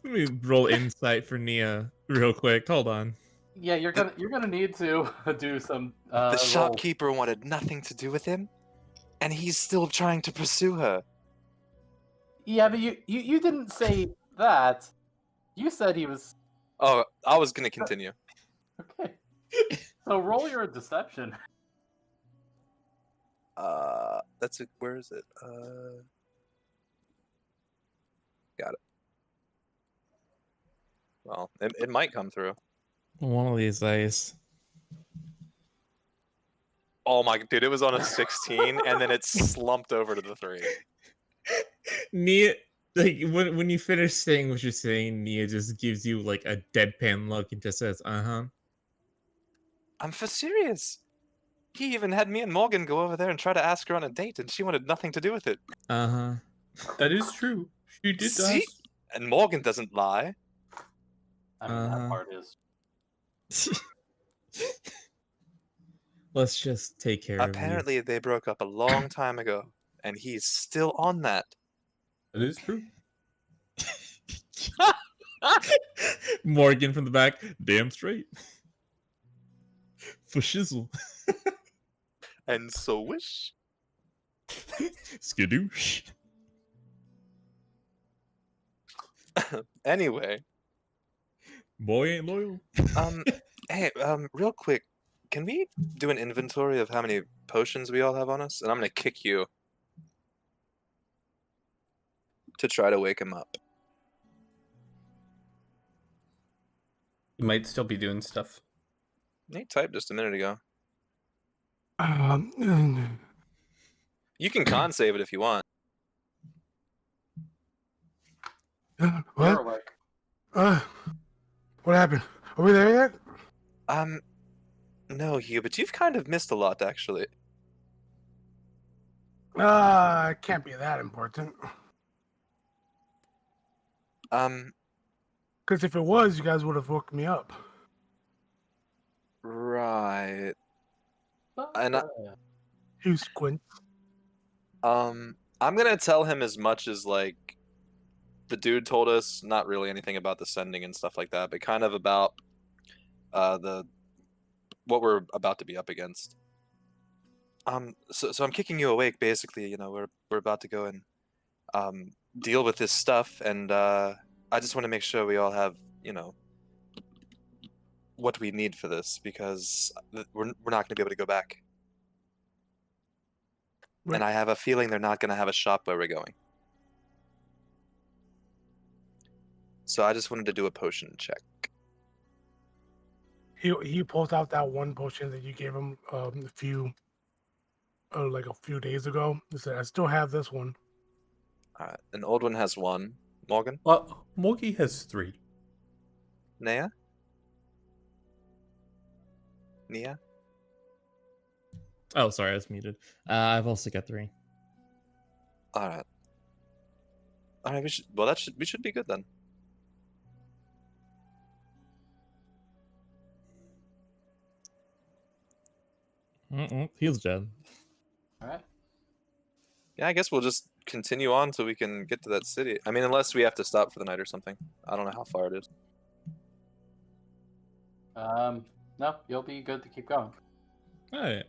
Let me roll insight for Nia real quick. Hold on. Yeah, you're gonna need to do some. The roll. shopkeeper wanted nothing to do with him, and he's still trying to pursue her. Yeah, but you didn't say that. You said he was. Oh, I was gonna continue. Okay. So roll your deception. That's it. Where is it? Got it. Well, it might come through. One of these days. Oh my dude, it was on a 16, and then it slumped over to the 3. Nia, like when you finish saying what you're saying, Nia just gives you like a deadpan look and just says, "Uh-huh." I'm for serious. He even had me and Morgan go over there and try to ask her on a date, and she wanted nothing to do with it. Uh-huh. That is true. She did See? ask. And Morgan doesn't lie. I mean, that part is. Let's just take care of Apparently, they broke up a long time ago. and he's still on that. It is true. Morgan from the back. Damn straight. For shizzle. And so wish. Skadoosh. Anyway, Boy ain't loyal. hey, real quick, can we do an inventory of how many potions we all have on us? And I'm gonna kick you to try to wake him up. You might still be doing stuff. Nate typed just a minute ago. Um, You can con save it if you want. You're what? awake. What happened? Are we there yet? No, Hugh, but you've kind of missed a lot, actually. It can't be that important. Because if it was, you guys would have woke me up. Right. And You squint. I'm gonna tell him as much as, like, the dude told us, not really anything about the sending and stuff like that, but kind of about what we're about to be up against. So I'm kicking you awake, basically. You know, we're about to go and deal with this stuff, and I just want to make sure we all have, you know, what we need for this, because we're not going to be able to go back. Right. And I have a feeling they're not going to have a shop where we're going. So I just wanted to do a potion check. He pulls out that one potion that you gave him a few days ago. He said, "I still have this one." An old one has one. Morgan? Well, Mogi has 3. Nea? Nia? Oh, sorry, I was muted. I've also got 3. Alright. Alright, we should be good then. He's dead. Alright. Yeah, I guess we'll just continue on till we can get to that city. I mean, unless we have to stop for the night or something. I don't know how far it is. No, you'll be good to keep going. Alright.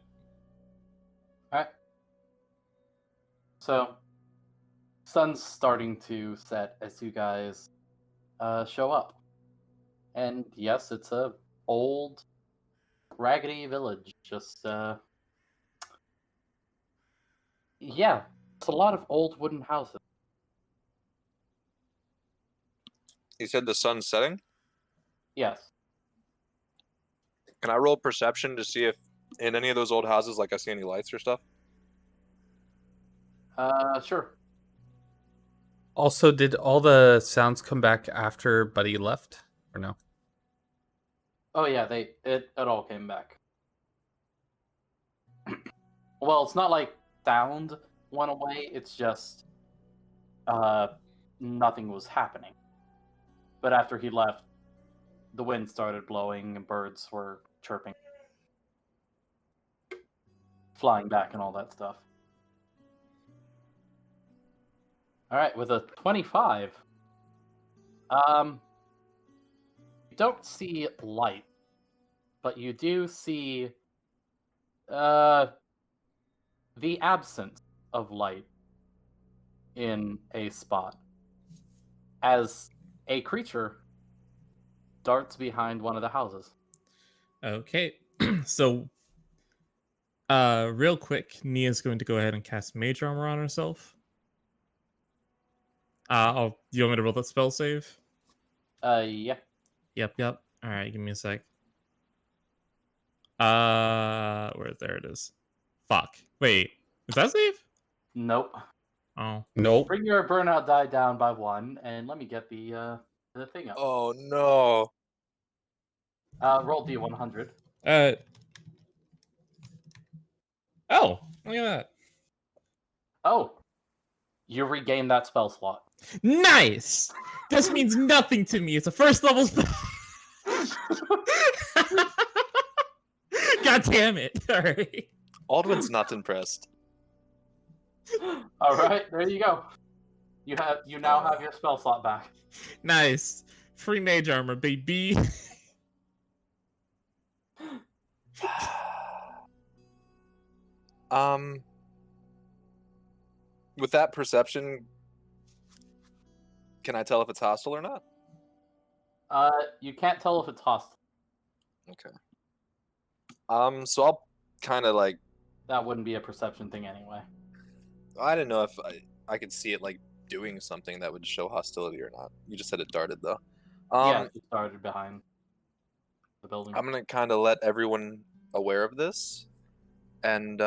Alright. So, sun's starting to set as you guys show up. And yes, it's a old, raggedy village. Just, yeah, it's a lot of old wooden houses. You said the sun's setting? Yes. Can I roll perception to see if in any of those old houses, like, I see any lights or stuff? Sure. Also, did all the sounds come back after Buddy left, or no? Oh yeah, it all came back. Well, it's not like sound went away, it's just nothing was happening. But after he left, the wind started blowing and birds were chirping, flying back and all that stuff. Alright, with a 25, you don't see light, but you do see the absence of light in a spot as a creature darts behind one of the houses. Okay. So, real quick, Nia's going to go ahead and cast Mage Armor on herself. Do you want me to roll that spell save? Yeah. Yep. All right, give me a sec. There it is. Fuck. Wait, is that save? Nope. Oh. Nope. Bring your burnout die down by 1, and let me get the thing up. Oh, no. Roll D100. Oh, look at that. Oh, you regain that spell slot. Nice. This means nothing to me. It's a first level spell. God damn it! All right. Aldwin's not impressed. All right, there you go. You now have your spell slot back. Nice. Free mage armor, baby. Um, with that perception, can I tell if it's hostile or not? You can't tell if it's hostile. Okay. So I'll kind of like, That wouldn't be a perception thing anyway. I didn't know if I could see it like doing something that would show hostility or not. You just said it darted though. Yeah, it started behind the building. I'm gonna kind of let everyone aware of this, and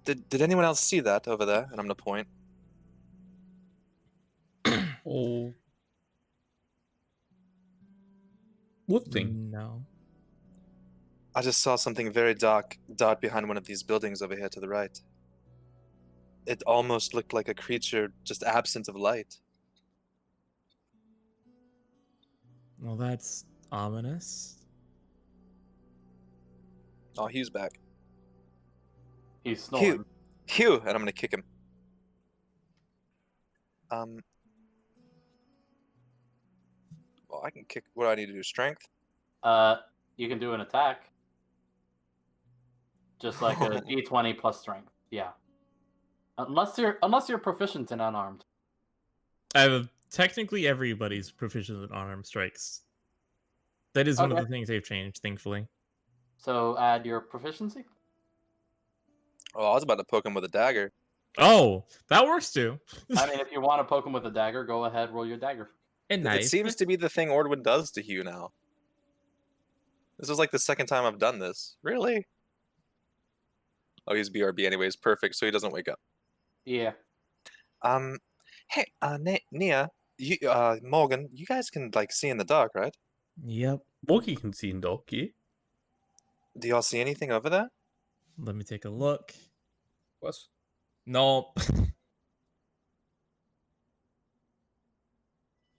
did anyone else see that over there? And I'm gonna point. Oh. What thing? No. I just saw something very dark dart behind one of these buildings over here to the right. It almost looked like a creature just absent of light. Well, that's ominous. Oh, Hugh's back. He's snoring. Hugh, and I'm gonna kick him. Well, I can kick. What do I need to do? Strength? You can do an attack. Just like a d20 plus strength. Yeah. Unless you're proficient in unarmed. Technically, everybody's proficient in unarmed strikes. That is one of Okay. the things they've changed, thankfully. So add your proficiency. Oh, I was about to poke him with a dagger. Oh, that works too. I mean, if you want to poke him with a dagger, go ahead, roll your dagger. And It nice. seems to be the thing Ordwin does to Hugh now. This is like the second time I've done this. Really? Oh, he's BRB anyways. Perfect, so he doesn't wake up. Yeah. Hey, Nia, Morgan, you guys can like see in the dark, right? Yep. Moki can see in Doki. Do y'all see anything over there? Let me take a look. What? Nope.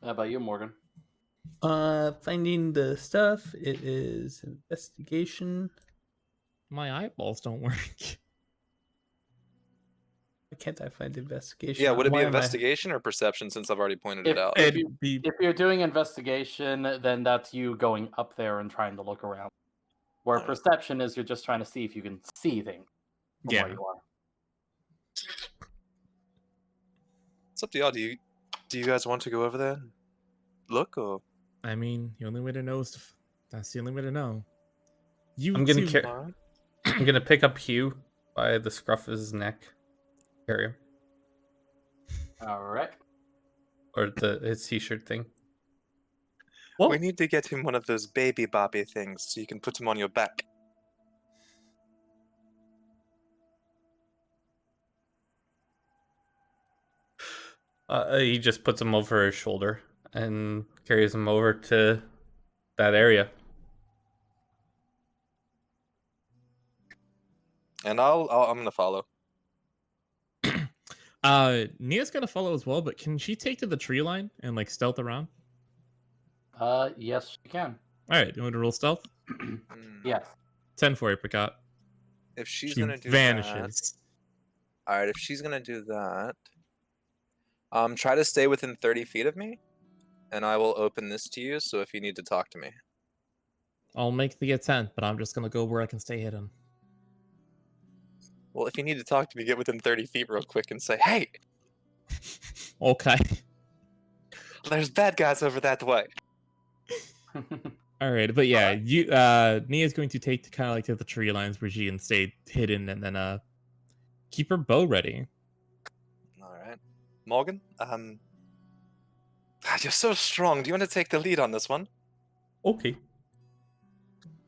How about you, Morgan? Finding the stuff. It is investigation. My eyeballs don't work. Why can't I find investigation? Yeah, would it be Why am I- investigation or perception since I've already pointed it out? If It'd be If you're doing investigation, then that's you going up there and trying to look around. Where Alright. perception is you're just trying to see if you can see things from Yeah. where you are. It's up to y'all. Do you guys want to go over there? And look, or I mean, the only way to know is that's the only way to know. You I'm gonna two- Alright. I'm gonna pick up Hugh by the scruff of his neck. Carry him. All right. Or his t-shirt thing. We need to get him one of those baby boppy things so you can put him on your back. He just puts him over his shoulder and carries him over to that area. And I'm gonna follow. Nia's gonna follow as well, but can she take to the tree line and like stealth around? Yes, you can. All right, you want to roll stealth? Yes. 10 for you, Picot. If she's She gonna do vanishes. that, all right. If she's gonna do that, try to stay within 30 feet of me, and I will open this to you. So if you need to talk to me, I'll make the attempt, but I'm just gonna go where I can stay hidden. well, if you need to talk to me, get within 30 feet real quick and say, "Hey, Okay. there's bad guys over that way." All right, but yeah, you Nia's going to take to kind of like to the tree lines where she can stay hidden, and then keep her bow ready. All right, Morgan. You're so strong. Do you want to take the lead on this one? Okay.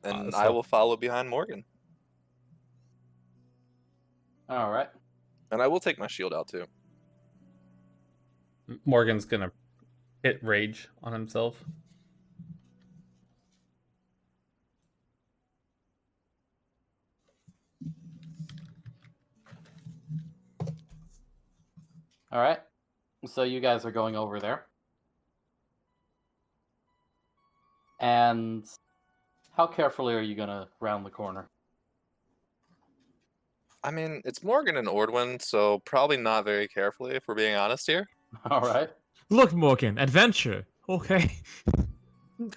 And So- I will follow behind Morgan, All right. and I will take my shield out too. Morgan's gonna hit rage on himself. All right. So you guys are going over there. And how carefully are you going to round the corner? I mean, it's Morgan and Ordwin, so probably not very carefully, if we're being honest here. All right. Look, Morgan, adventure. Okay.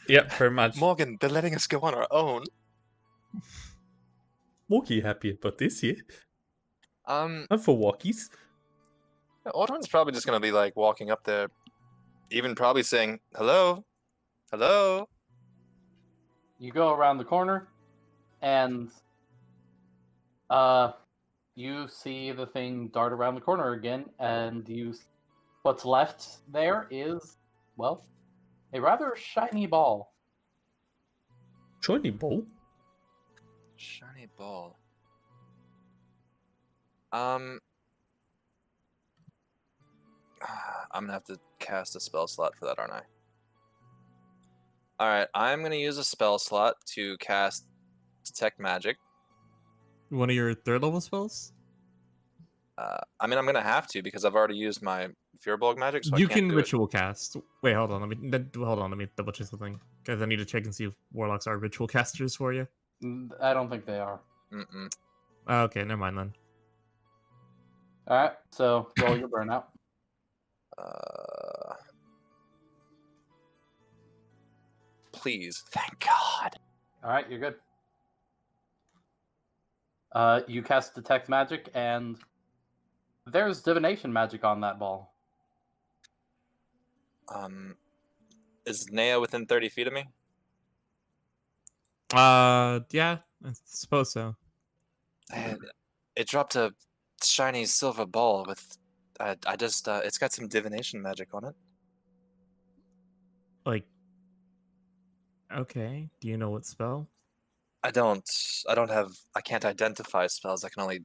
Yep, very much. Morgan, they're letting us go on our own. Walkie happy about this, yeah? Um, I'm for walkies. Ordwin's probably just gonna be like walking up there, even probably saying, "Hello, hello." You go around the corner, and you see the thing dart around the corner again, and what's left there is, well, a rather shiny ball. Shiny ball. Shiny ball. I'm gonna have to cast a spell slot for that, aren't I? Alright, I'm gonna use a spell slot to cast Detect Magic. One of your 3rd level spells? I mean, I'm gonna have to because I've already used my Fearbulk magic, so You I can't can do ritual cast. Wait, hold on. Let me double check something. Because I need to check and see if warlocks are ritual casters for you. I don't think they are. it. Mm-mm. Okay, never mind then. All right, so roll your burnout. Please, thank God. All right, you're good. You cast detect magic, and there's divination magic on that ball. Is Nea within 30 feet of me? Yeah, I suppose so. It dropped a shiny silver ball with. It's got some divination magic on it. Like, okay. Do you know what spell? I can't identify spells. I can only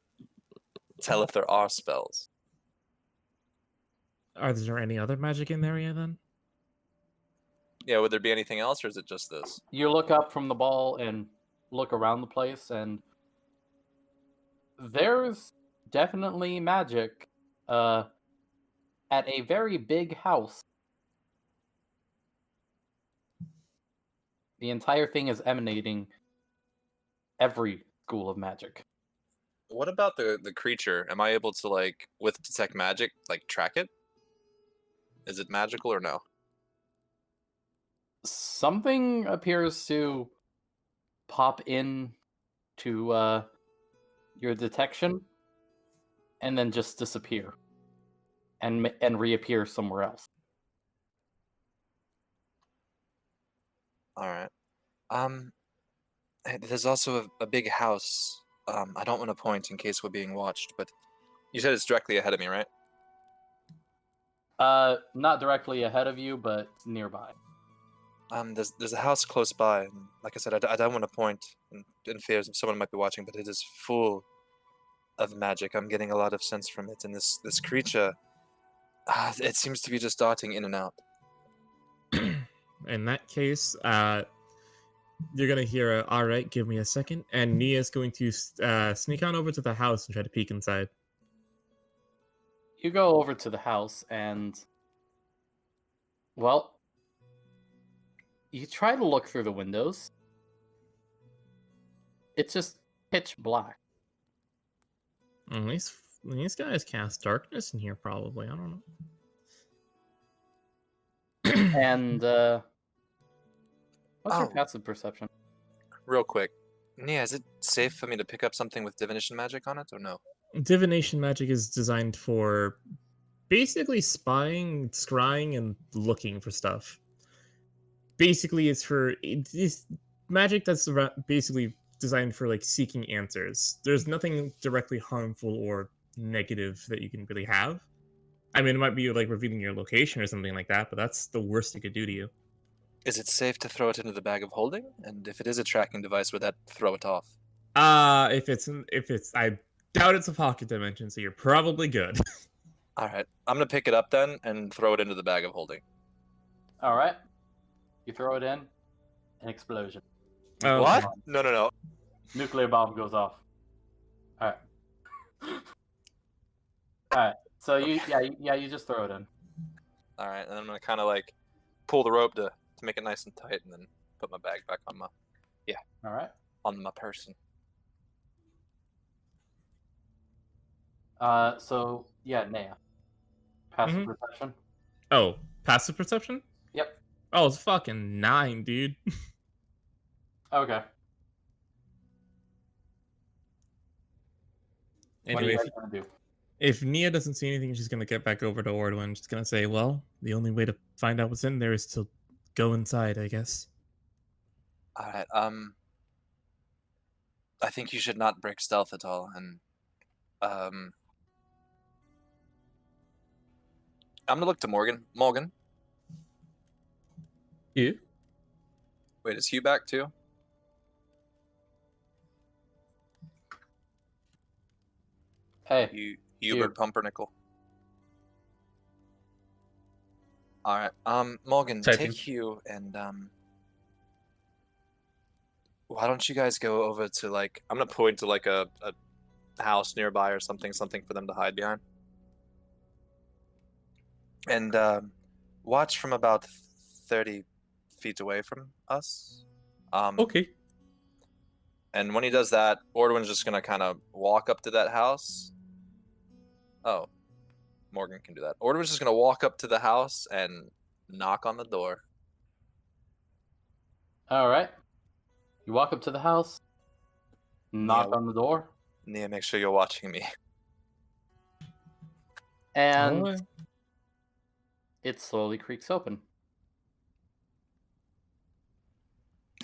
tell if there are spells. Are there any other magic in the area then? Yeah, would there be anything else, or is it just this? You look up from the ball and look around the place, and there's definitely magic at a very big house. The entire thing is emanating every school of magic. What about the creature? Am I able to, like, with detect magic, like, track it? Is it magical or no? Something appears to pop in to your detection and then just disappear and reappear somewhere else. All right. There's also a big house. I don't want to point in case we're being watched, but you said it's directly ahead of me, right? Not directly ahead of you, but nearby. There's a house close by, and like I said, I don't want to point in fear someone might be watching, but it is full of magic. I'm getting a lot of sense from it, and this creature, it seems to be just darting in and out. In that case, you're gonna hear all right, give me a second, and Nia's going to sneak on over to the house and try to peek inside. You go over to the house and, well, you try to look through the windows. It's just pitch black. These guys cast darkness in here, probably. I don't know. And what's your Oh. passive perception? Real quick, Nia, is it safe for me to pick up something with divination magic on it, or no? Divination magic is designed for basically spying, scrying, and looking for stuff. Basically, it's magic that's basically designed for like seeking answers. There's nothing directly harmful or negative that you can really have. I mean, it might be like revealing your location or something like that, but that's the worst it could do to you. Is it safe to throw it into the bag of holding? And if it is a tracking device, would that throw it off? If it's, I doubt it's a pocket dimension, so you're probably good. All right, I'm gonna pick it up then and throw it into the bag of holding. All right. You throw it in, an explosion. Oh, What? okay. No. Nuclear bomb goes off. All right. All right. So you just throw it in. All right, and I'm gonna kind of like pull the rope to make it nice and tight, and then put my bag back All right. on my person. So yeah, Naya. Passive Mhm. perception. Oh, passive perception? Yep. Oh, it's fucking 9, dude. Okay. What are Anyway, you guys gonna do? if Nia doesn't see anything, she's gonna get back over to Ordwin. She's gonna say, "Well, the only way to find out what's in there is to go inside, I guess." All right. I think you should not break stealth at all, and I'm gonna look to Morgan. Morgan, You? wait, is Hugh back too? Hey, Hubert Pumpernickel. All right. Morgan, Typing. take Hugh and why don't you guys go over to like I'm gonna point to like a house nearby or something for them to hide behind. And watch from about 30 feet away from us. Okay. And when he does that, Ordwin's just gonna kind of walk up to that house. Oh, Morgan can do that. Ordwin's just gonna walk up to the house and knock on the door. all right. You walk up to the house, knock Yeah. on the door, Nia, make sure you're watching me. and Oh, it slowly creaks open.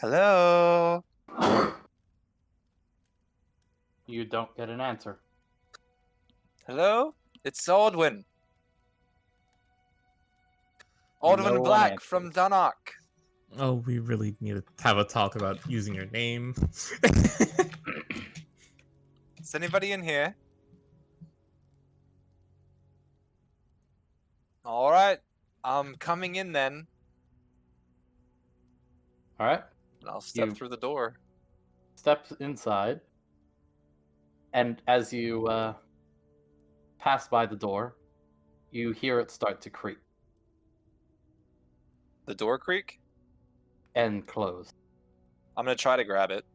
Hello. You don't get an answer. Hello? It's Ordwin. Ordwin No one Black answers. from Dunnock. oh, we really need to have a talk about using your name. Is anybody in here? All right. I'm coming in then. All right. And I'll step You- through the door. Step inside, and as you pass by the door, you hear it start to creak The door creak? and close. I'm gonna try to grab it.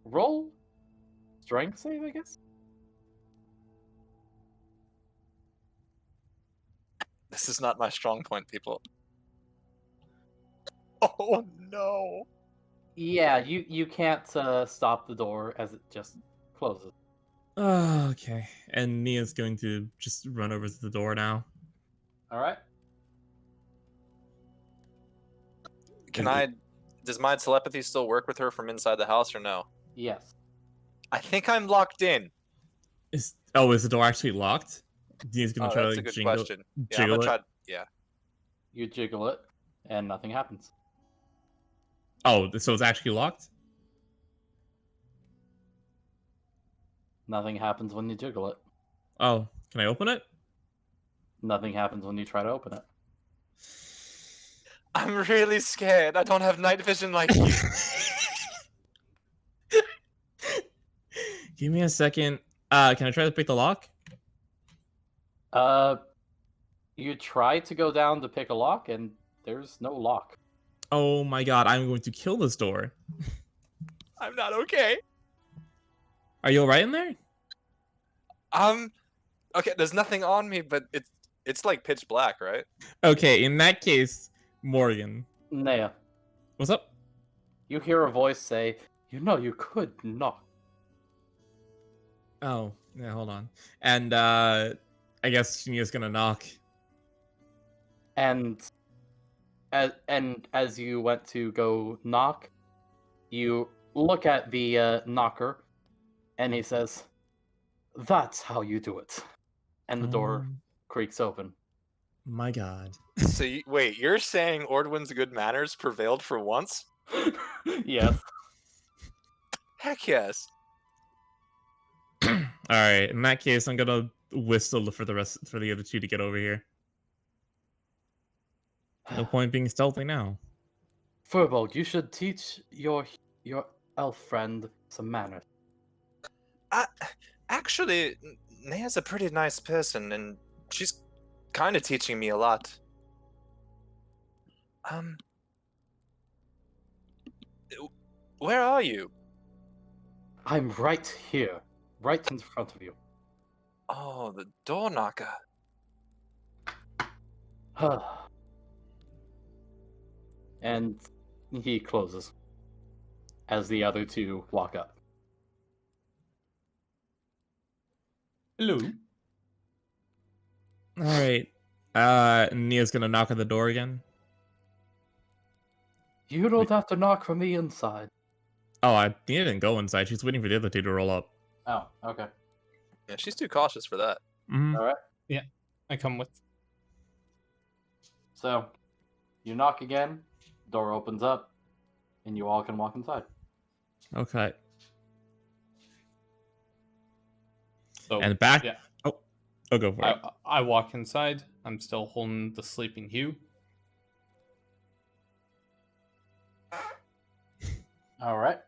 Roll strength save, I guess. This is not my strong point, people. Oh no. Yeah, you can't stop the door as it just closes. Oh, okay. And Nia's going to just run over to the door now. All right. Does my telepathy still work with her from inside the house or no? Yes. I think I'm locked in. Is the door actually locked? Nia's gonna Oh, try to that's like, a good jingle, question. Yeah, I'm jiggle gonna it. try. Yeah. You jiggle it, and nothing happens. Oh, so it's actually locked? Nothing happens when you jiggle it. Oh, can I open it? Nothing happens when you try to open it. I'm really scared. I don't have night vision like you. Give me a second. Can I try to pick the lock? You try to go down to pick a lock, and there's no lock. Oh my god, I'm going to kill this door. I'm not okay. Are you alright in there? Okay, there's nothing on me, but it's like pitch black, right? Okay, in that case, Morgan. Naya, What's up? you hear a voice say, "You know you could knock." Oh, yeah, hold on. And I guess Nia's gonna knock. And as you went to go knock, you look at the knocker, and he says, "That's how you do it." And the door Oh creaks open. my god. So wait, you're saying Ordwin's good manners prevailed for once? Yes. Heck yes. Alright, in that case, I'm gonna whistle for the other two to get over here. No point being stealthy now. Furbolg, you should teach your elf friend some manners. Actually, Naya's a pretty nice person, and she's kind of teaching me a lot. Where are you? I'm right here. right in front of you. Oh, the door knocker. And he closes as the other two walk up. Hello. All right. Nia's gonna knock on the door again. You don't have to knock from the inside. Oh, Nia didn't go inside. She's waiting for the other two to roll up. Oh, okay. Yeah, she's too cautious for that. Mm-hmm. All right. I come with. So, you knock again, door opens up, and you all can walk inside. Okay. So, And back. yeah. Oh, go for it. I walk inside. I'm still holding the sleeping Hugh. All right.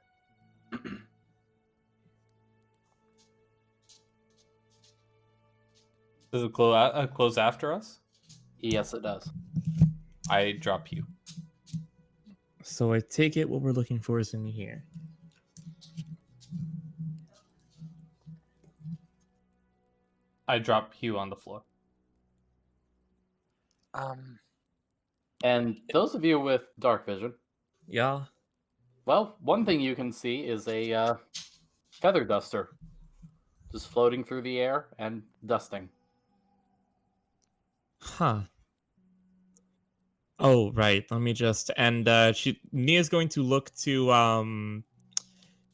Does it close after us? Yes, it does. I drop Hugh. So I take it what we're looking for is in here. I drop Hugh on the floor. And those of you with dark vision, Yeah. well, one thing you can see is a feather duster just floating through the air and dusting. Huh. Oh, right. Let me just Nia's going to look to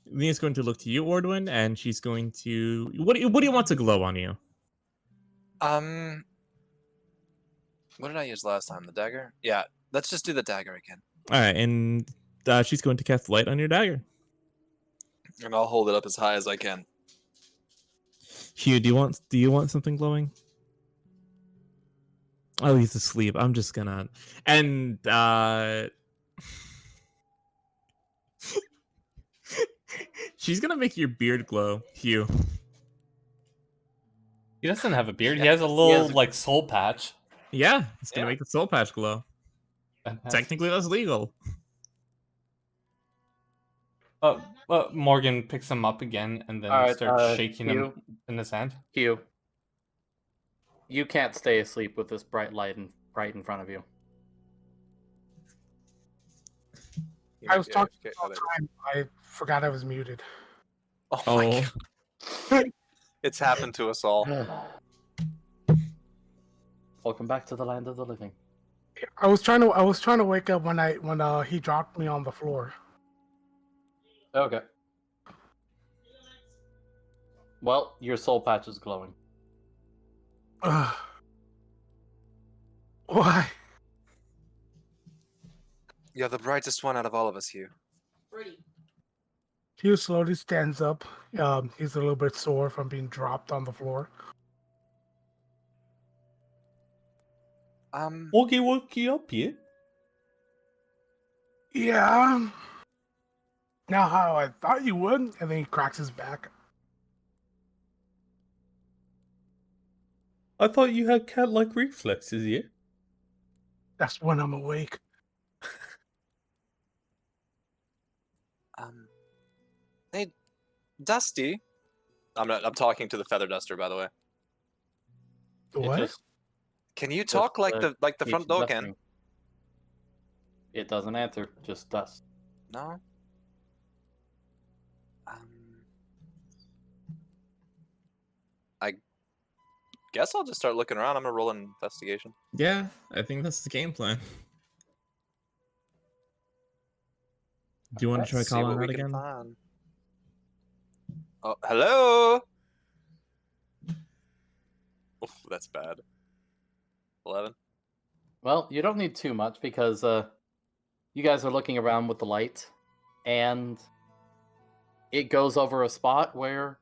Nia's going to look to you, Ordwin, and she's going to what do you want to glow on you? What did I use last time? The dagger? Yeah, let's just do the dagger again. All right, and she's going to cast light on your dagger. And I'll hold it up as high as I can. Hugh, do you want something glowing? Oh, he's asleep. I'm just gonna and she's gonna make your beard glow, Hugh. He doesn't have a beard. He has a little like soul patch. Yeah, it's gonna Yeah. make the soul patch glow. Technically, that's legal. Morgan picks him up again and then All right, starts shaking Hugh. him in his hand. Hugh, you can't stay asleep with this bright light right in front of you. I was talking the whole time. I forgot I was muted. Oh my god. It's happened to us all. Welcome back to the land of the living. I was trying to wake up when he dropped me on the floor. Okay. Well, your soul patch is glowing. Why? You're the brightest one out of all of us, Hugh. Hugh slowly stands up. He's a little bit sore from being dropped on the floor. Wokie up here. Yeah. Now how I thought you would, and then he cracks his back. I thought you had cat-like reflexes, yeah? That's when I'm awake. Hey, Dusty. I'm talking to the feather duster, by the way. What? Can you talk like the front door can? It doesn't answer, just dust. No. I guess I'll just start looking around. I'm gonna roll an investigation. Yeah, I think that's the game plan. Do you want to try Let's see calling what out we can again? find. Oh, hello. Oof, that's bad. 11. Well, you don't need too much because you guys are looking around with the light, and it goes over a spot where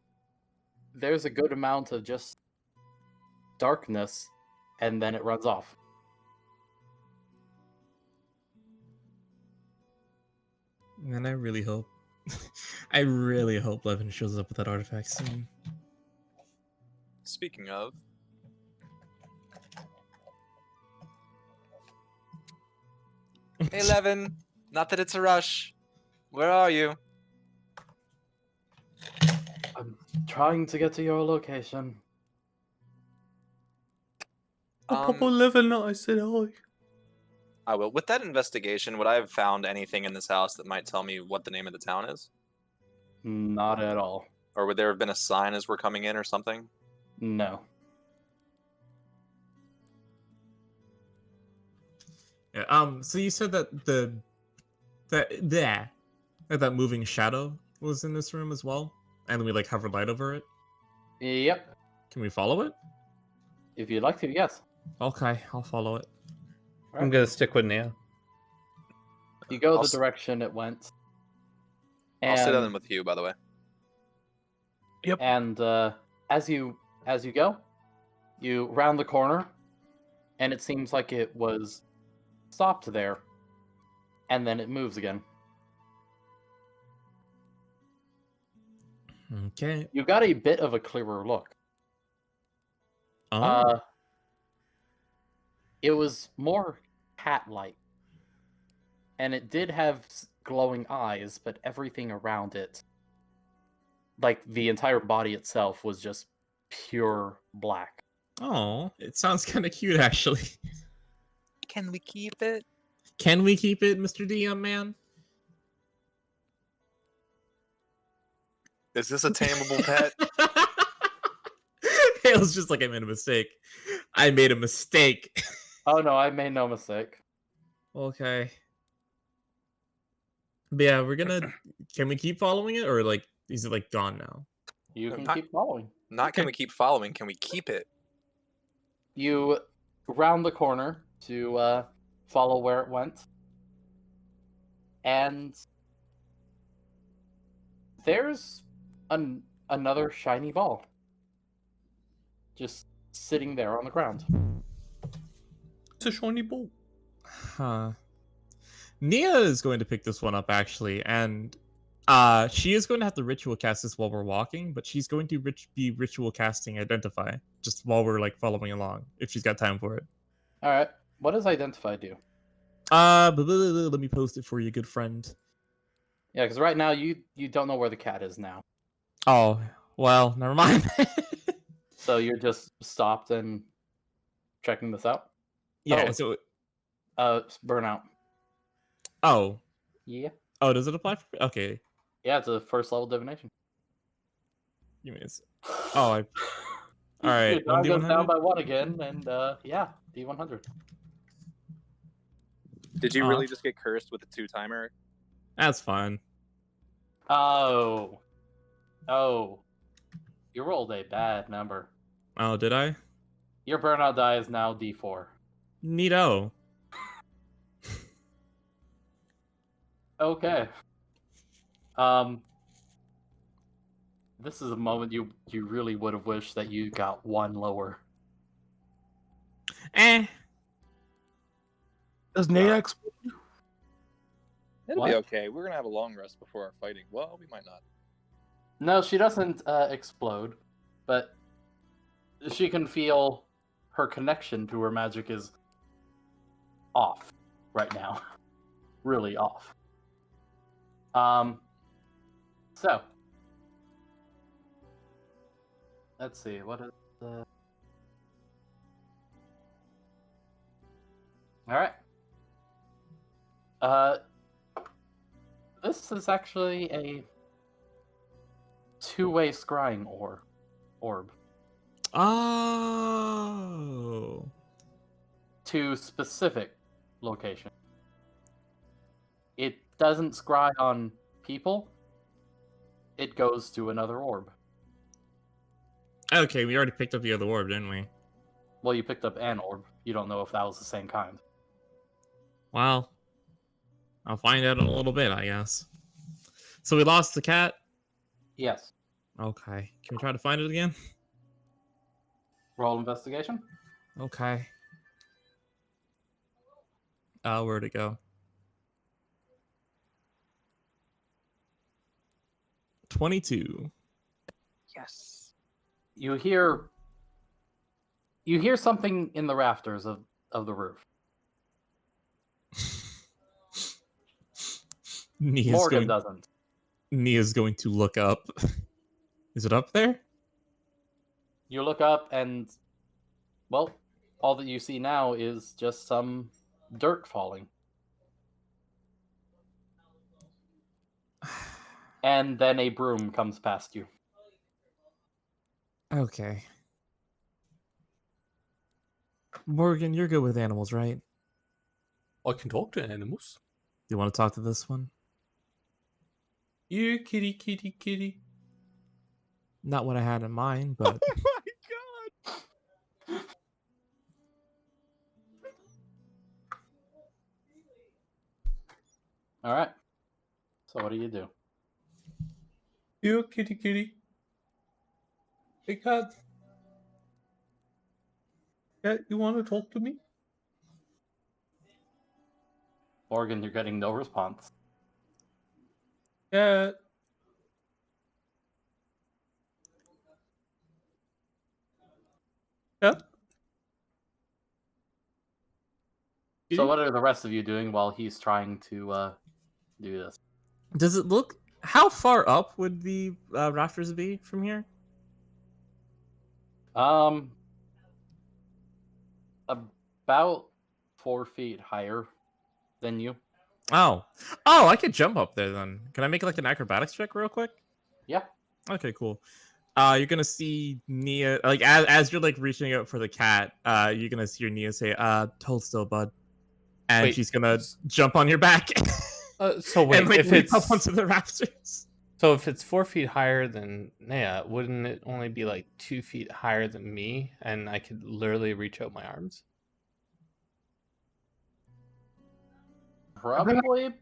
there's a good amount of just darkness, and then it runs off. Man, I really hope Levin shows up with that artifact soon. Speaking of, hey Levin, not that it's a rush. Where are you? I'm trying to get to your location. Papa living, I said hi. I will. With that investigation, would I have found anything in this house that might tell me what the name of the town is? Not at all. Or would there have been a sign as we're coming in or something? No. Yeah, so you said that that moving shadow was in this room as well, and we like hovered light over it. Yep. Can we follow it? If you'd like to, yes. Okay, I'll follow it. I'm gonna stick with Nia. You go I'll the s- direction it went. I'll sit And- in with you, by the way. And as you go, you round the corner, and it seems like it was stopped there, and then it moves again. Okay. You got a bit of a clearer look. Oh. It was more cat-like, and it did have glowing eyes, but everything around it, like the entire body itself, was just pure black. Oh, it sounds kind of cute, actually. Can we keep it? Can we keep it, Mr. DM man? Is this a tameable pet? Hale's just like, I made a mistake. I made a mistake. Oh no, I made no mistake. Okay. But yeah, we're gonna. Can we keep following it, or like, is it like gone now? You can Not- keep following. Not can we keep following, can we keep it? You round the corner to follow where it went, and there's another shiny ball just sitting there on the ground. It's a shiny ball. Huh. Nia is going to pick this one up actually, and she is going to have to ritual cast this while we're walking, but she's going to be ritual casting Identify just while we're like following along if she's got time for it. All right, what does Identify do? Let me post it for you, good friend. Yeah, because right now you don't know where the cat is now, Oh, well, never mind. so you're just stopped and checking this out. Yeah, Oh. so Burnout. oh, Yeah, does it apply for okay. yeah, it's a first level divination. You mean it's oh I all right, Your die goes 1d100? down by one again, and yeah, D100. Did you Aw. really just get cursed with a 2-timer? That's fine. Oh, you rolled a bad number. Oh, did I? Your burnout die is now D4. Neato. Okay. This is a moment you really would have wished that you got one lower. Does Nia explode? It'll What? be okay. We're gonna have a long rest before our fighting. Well, we might not. No, she doesn't explode, but she can feel her connection to her magic is off right now. Really off. So let's see, what is the Alright. This is actually a two-way scrying orb Oh. to specific location. It doesn't scry on people. It goes to another orb. Okay, we already picked up the other orb, didn't we? Well, you picked up an orb. You don't know if that was the same kind. Well, I'll find out in a little bit, I guess. So we lost the cat? Yes. Okay. Can we try to find it again? Roll investigation. Okay. Where'd it go? 22. Yes. You hear something in the rafters of the roof. Nia's Morgan going, doesn't. Nia's going to look up. Is it up there? You look up and, well, all that you see now is just some dirt falling. And then a broom comes past you. Okay. Morgan, you're good with animals, right? I can talk to animals. Do you want to talk to this one? You kitty, kitty, kitty. Not what I had in mind, but Oh my god! All right. So what do you do? You kitty, kitty. Hey, cat. Cat, you want to talk to me? Morgan, you're getting no response. Cat. Cat. So what are the rest of you doing while he's trying to do this? does it look? How far up would the rafters be from here? About 4 feet higher than you. Oh, I could jump up there then. Can I make like an acrobatics check real quick? Yeah. Okay, cool. You're gonna see Nia like as you're like reaching out for the cat. You're gonna see your Nia say, "Hold still, bud," and Wait, she's gonna jump on your back. So wait, and like if leap it's up onto the rafters. so if it's 4 feet higher than Naya, wouldn't it only be like 2 feet higher than me, and I could literally reach out my arms? Probably.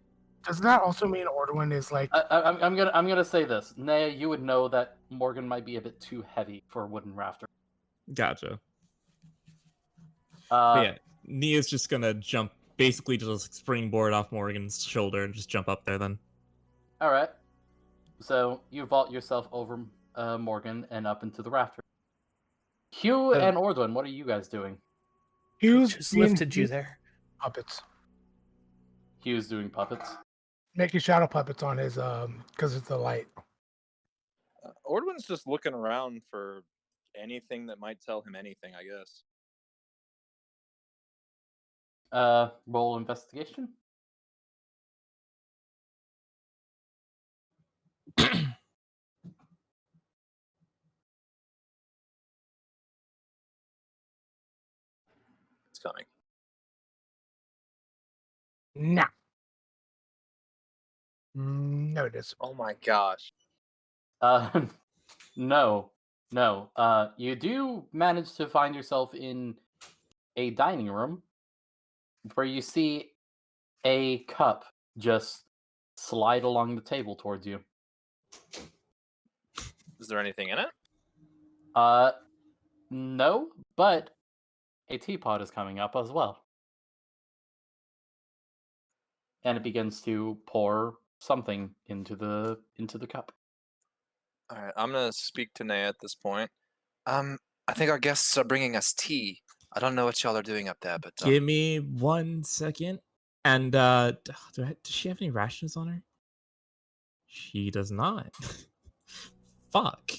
Does that also mean Ordwin is like? I'm gonna say this. Naya, you would know that Morgan might be a bit too heavy for a wooden rafter. Gotcha. Uh, Yeah, Nia's just gonna jump, basically just springboard off Morgan's shoulder and just jump up there. Then. All right. So you vault yourself over Morgan and up into the rafter. Hugh and Ordwin, what are you guys doing? Hughes Just being lifted you there. puppets, Hugh's doing puppets. making shadow puppets on his because it's the light. Ordwin's just looking around for anything that might tell him anything, I guess. Roll investigation. It's coming. Nah. No, it is. Oh my gosh. No. You do manage to find yourself in a dining room where you see a cup just slide along the table towards you. Is there anything in it? No, but a teapot is coming up as well. And it begins to pour something into the cup. All right, I'm gonna speak to Naya at this point. I think our guests are bringing us tea. I don't know what y'all are doing up there, but Give me 1 second. And does she have any rations on her? She does not. Fuck.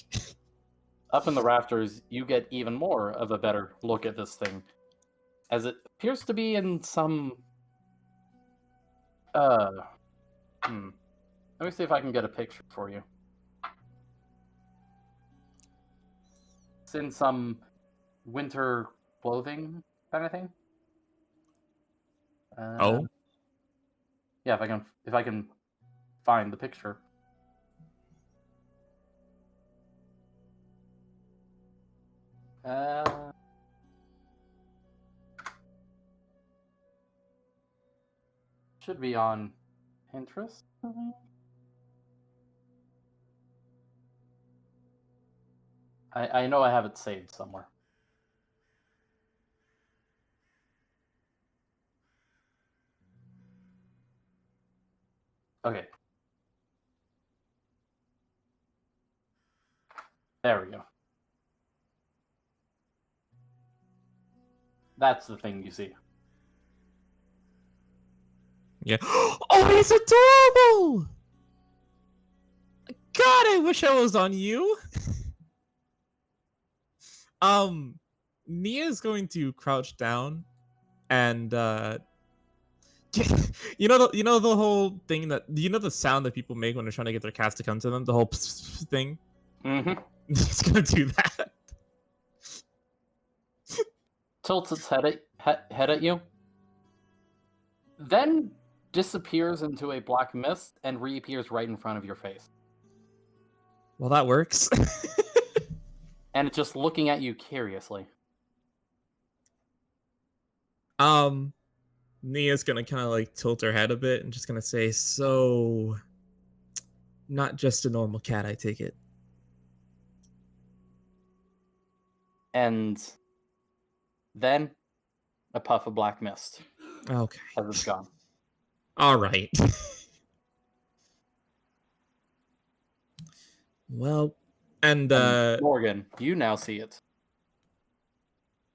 Up in the rafters, you get even more of a better look at this thing, as it appears to be in some. Let me see if I can get a picture for you. It's in some winter clothing kind of thing. Oh. Yeah, if I can find the picture. Should be on Pinterest, I think. I know I have it saved somewhere. Okay. There we go. That's the thing you see. Yeah. Oh, it's adorable! God, I wish I was on you. Nia's going to crouch down and you know the whole thing that the sound that people make when they're trying to get their cats to come to them, the whole thing. Mm-hmm. He's gonna do that. Tilts its head at you, then disappears into a black mist and reappears right in front of your face. Well, that works. And it's just looking at you curiously. Nia's gonna kind of like tilt her head a bit and just gonna say, "So, not just a normal cat, I take it." And then a puff of black mist Okay. as it's gone. All right. Well, and Morgan, you now see it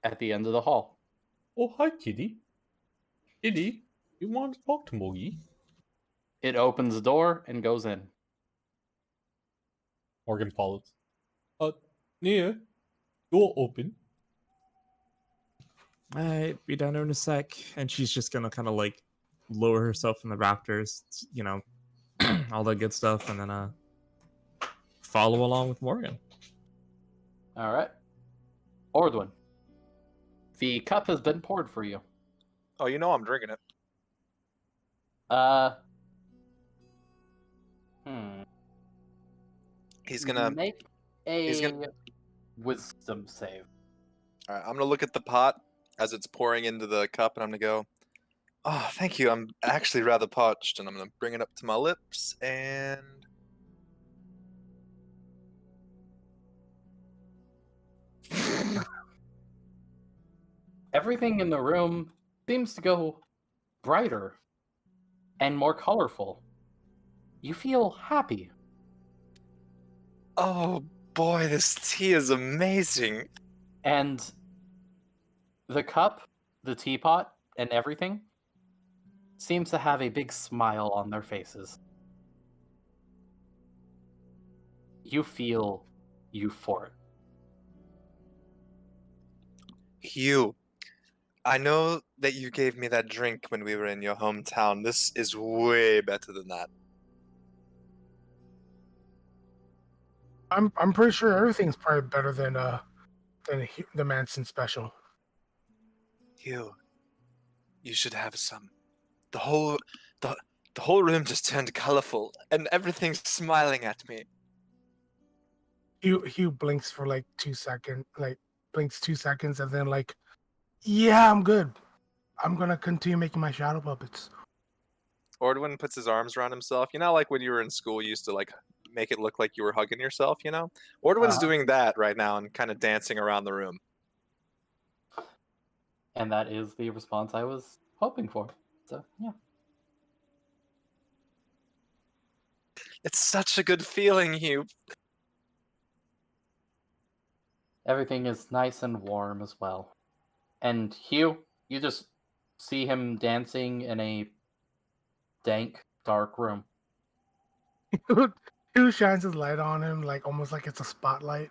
at the end of the hall. Oh, hi, Kitty. Kitty, you want to talk to Mogi? It opens the door and goes in. Morgan follows. Nia, door open. I'll be down there in a sec, and she's just gonna kind of like lower herself from the raptors, you know, all that good stuff, and then follow along with Morgan. All right. Ordwin, the cup has been poured for you. Oh, you know I'm drinking it. He's gonna make a he's gonna- wisdom save. All right, I'm gonna look at the pot as it's pouring into the cup, and I'm gonna go, "Oh, thank you. I'm actually rather parched," and I'm gonna bring it up to my lips and. Everything in the room seems to go brighter and more colorful. You feel happy. Oh boy, this tea is amazing. And the cup, the teapot, and everything seems to have a big smile on their faces. You feel euphoric. Hugh, I know that you gave me that drink when we were in your hometown. This is way better than that. I'm pretty sure everything's probably better than the Manson special. Hugh, you should have some. The whole room just turned colorful, and everything's smiling at me. Hugh blinks for like 2 seconds, blinks 2 seconds, and then like, yeah, I'm good. I'm gonna continue making my shadow puppets. Ordwin puts his arms around himself. You know, like when you were in school, you used to like make it look like you were hugging yourself. You know, Ordwin's doing that right now and kind of dancing around the room. And that is the response I was hoping for. So, yeah. It's such a good feeling, Hugh. Everything is nice and warm as well. And Hugh, you just see him dancing in a dank, dark room. Hugh shines his light on him, like almost like it's a spotlight.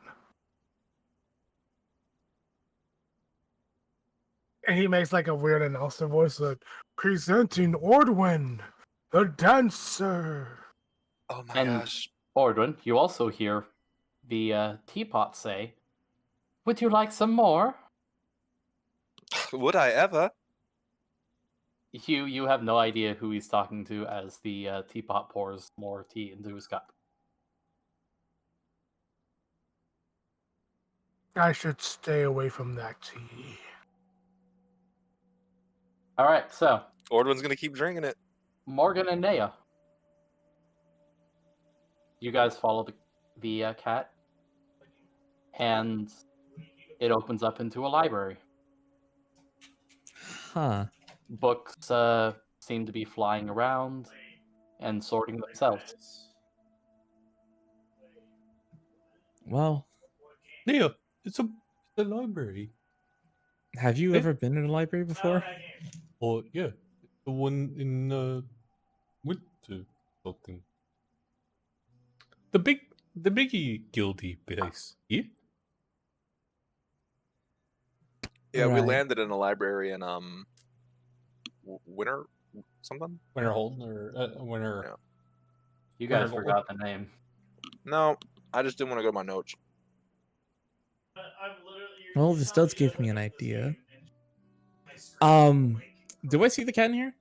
And he makes like a weird announcer voice, like, presenting Ordwin, the dancer. Oh my And gosh. Ordwin, you also hear the teapot say, "Would you like some more?" Would I ever? Hugh, you have no idea who he's talking to as the teapot pours more tea into his cup. I should stay away from that tea. All right, so Ordwin's gonna keep drinking it. Morgan and Naya, you guys follow the cat, and it opens up into a library. Huh. Books seem to be flying around and sorting themselves. Well, Nia, it's a library. have you Hey. ever been in a library before? Oh, yeah. The one in winter something. the biggie guildy base. Yeah. Yeah, we Right. landed in a library in Winter something. Winterhold or Winter. Yeah. You guys Wonderful. forgot the name. No, I just didn't want to go to my notes. Well, this does give me an idea. Do I see the cat in here?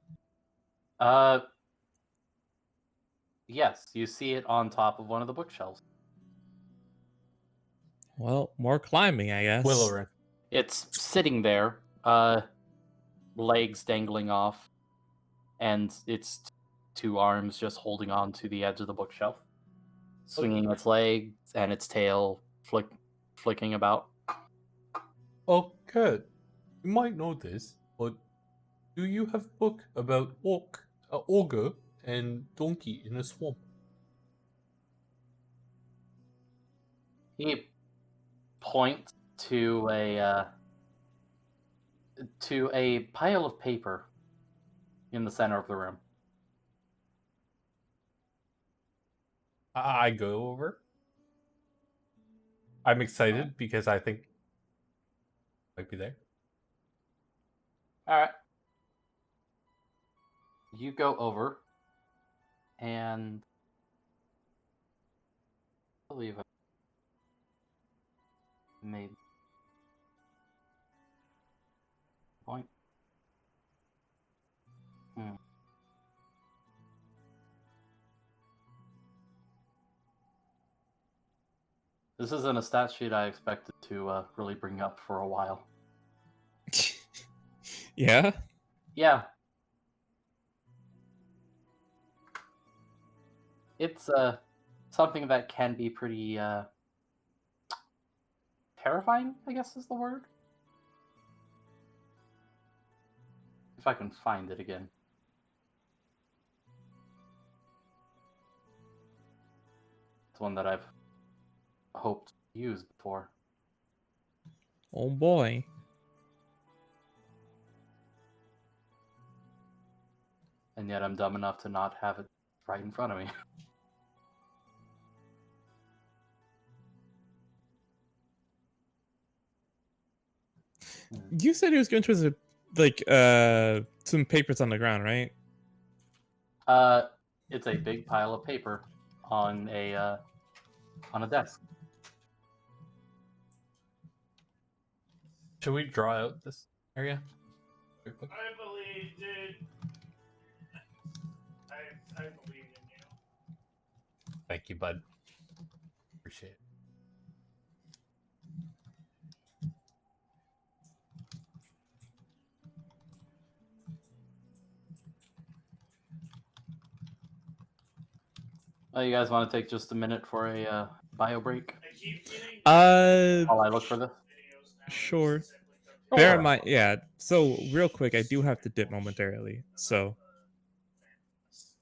Yes, you see it on top of one of the bookshelves. Well, more climbing, I guess. Willowren. It's sitting there, legs dangling off, and its two arms just holding on to the edge of the bookshelf, swinging its legs and its tail flicking about. Oh, Kurt, you might know this, but do you have a book about ogre and donkey in a swamp? He points to a pile of paper in the center of the room. I go over. I'm excited because I think it might be there. All right. You go over, and I believe I made point. This isn't a stat sheet I expected to really bring up for a while. Yeah? Yeah. It's something that can be pretty terrifying, I guess is the word. If I can find it again. It's one that I've hoped to use before. Oh boy. And yet I'm dumb enough to not have it right in front of me. You said he was going to some papers on the ground, right? It's a big pile of paper on a desk. Should we draw out this area? I believe, dude. I believe in you. Thank you, bud. Appreciate it. Oh, you guys want to take just a minute for a bio break I keep getting while I look for this? videos now. Sure. It's simply the- Bear in mind, yeah. So, real quick, I do have to dip momentarily. So,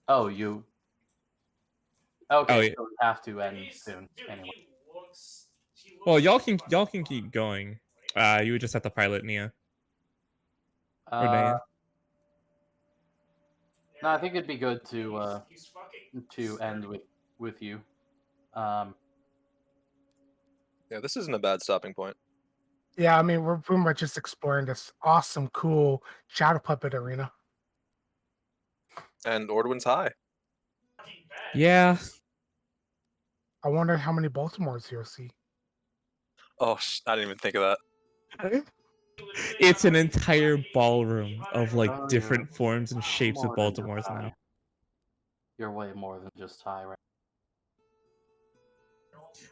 Oh, you. Okay, Oh, yeah. so we have to end He's- soon. dude, Anyway. he well, looks y'all can keep going. You would just have to pilot Nia. Or Uh, Diane. no, I think it'd be good to he's fucking to end starting. with you. Yeah, this isn't a bad stopping point. Yeah, I mean, we're pretty much just exploring this awesome, cool shadow puppet arena. And Ordwin's high. Fucking bad. Yeah. I wonder how many Baltimores you'll see. Oh, I didn't even think of that. It's an entire ballroom of like Oh, different yeah. forms and shapes of More than just Baltimore's high. now. You're way more than just high, right?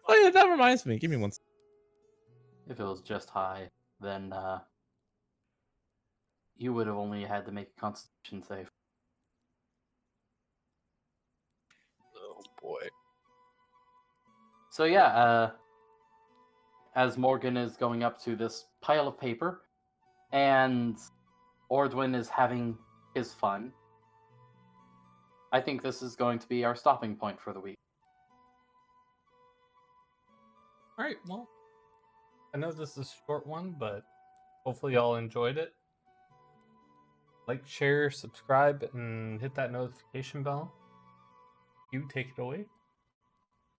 Oh yeah, that reminds me. Give me one. If it was just high, then you would have only had to make a Constitution save. Oh boy. So yeah, as Morgan is going up to this pile of paper, and Ordwin is having his fun, I think this is going to be our stopping point for the week. All right, well, I know this is a short one, but hopefully y'all enjoyed it. Like, share, subscribe, and hit that notification bell. You take it away.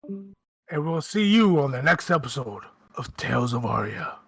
And we'll see you on the next episode of Tales of Aria.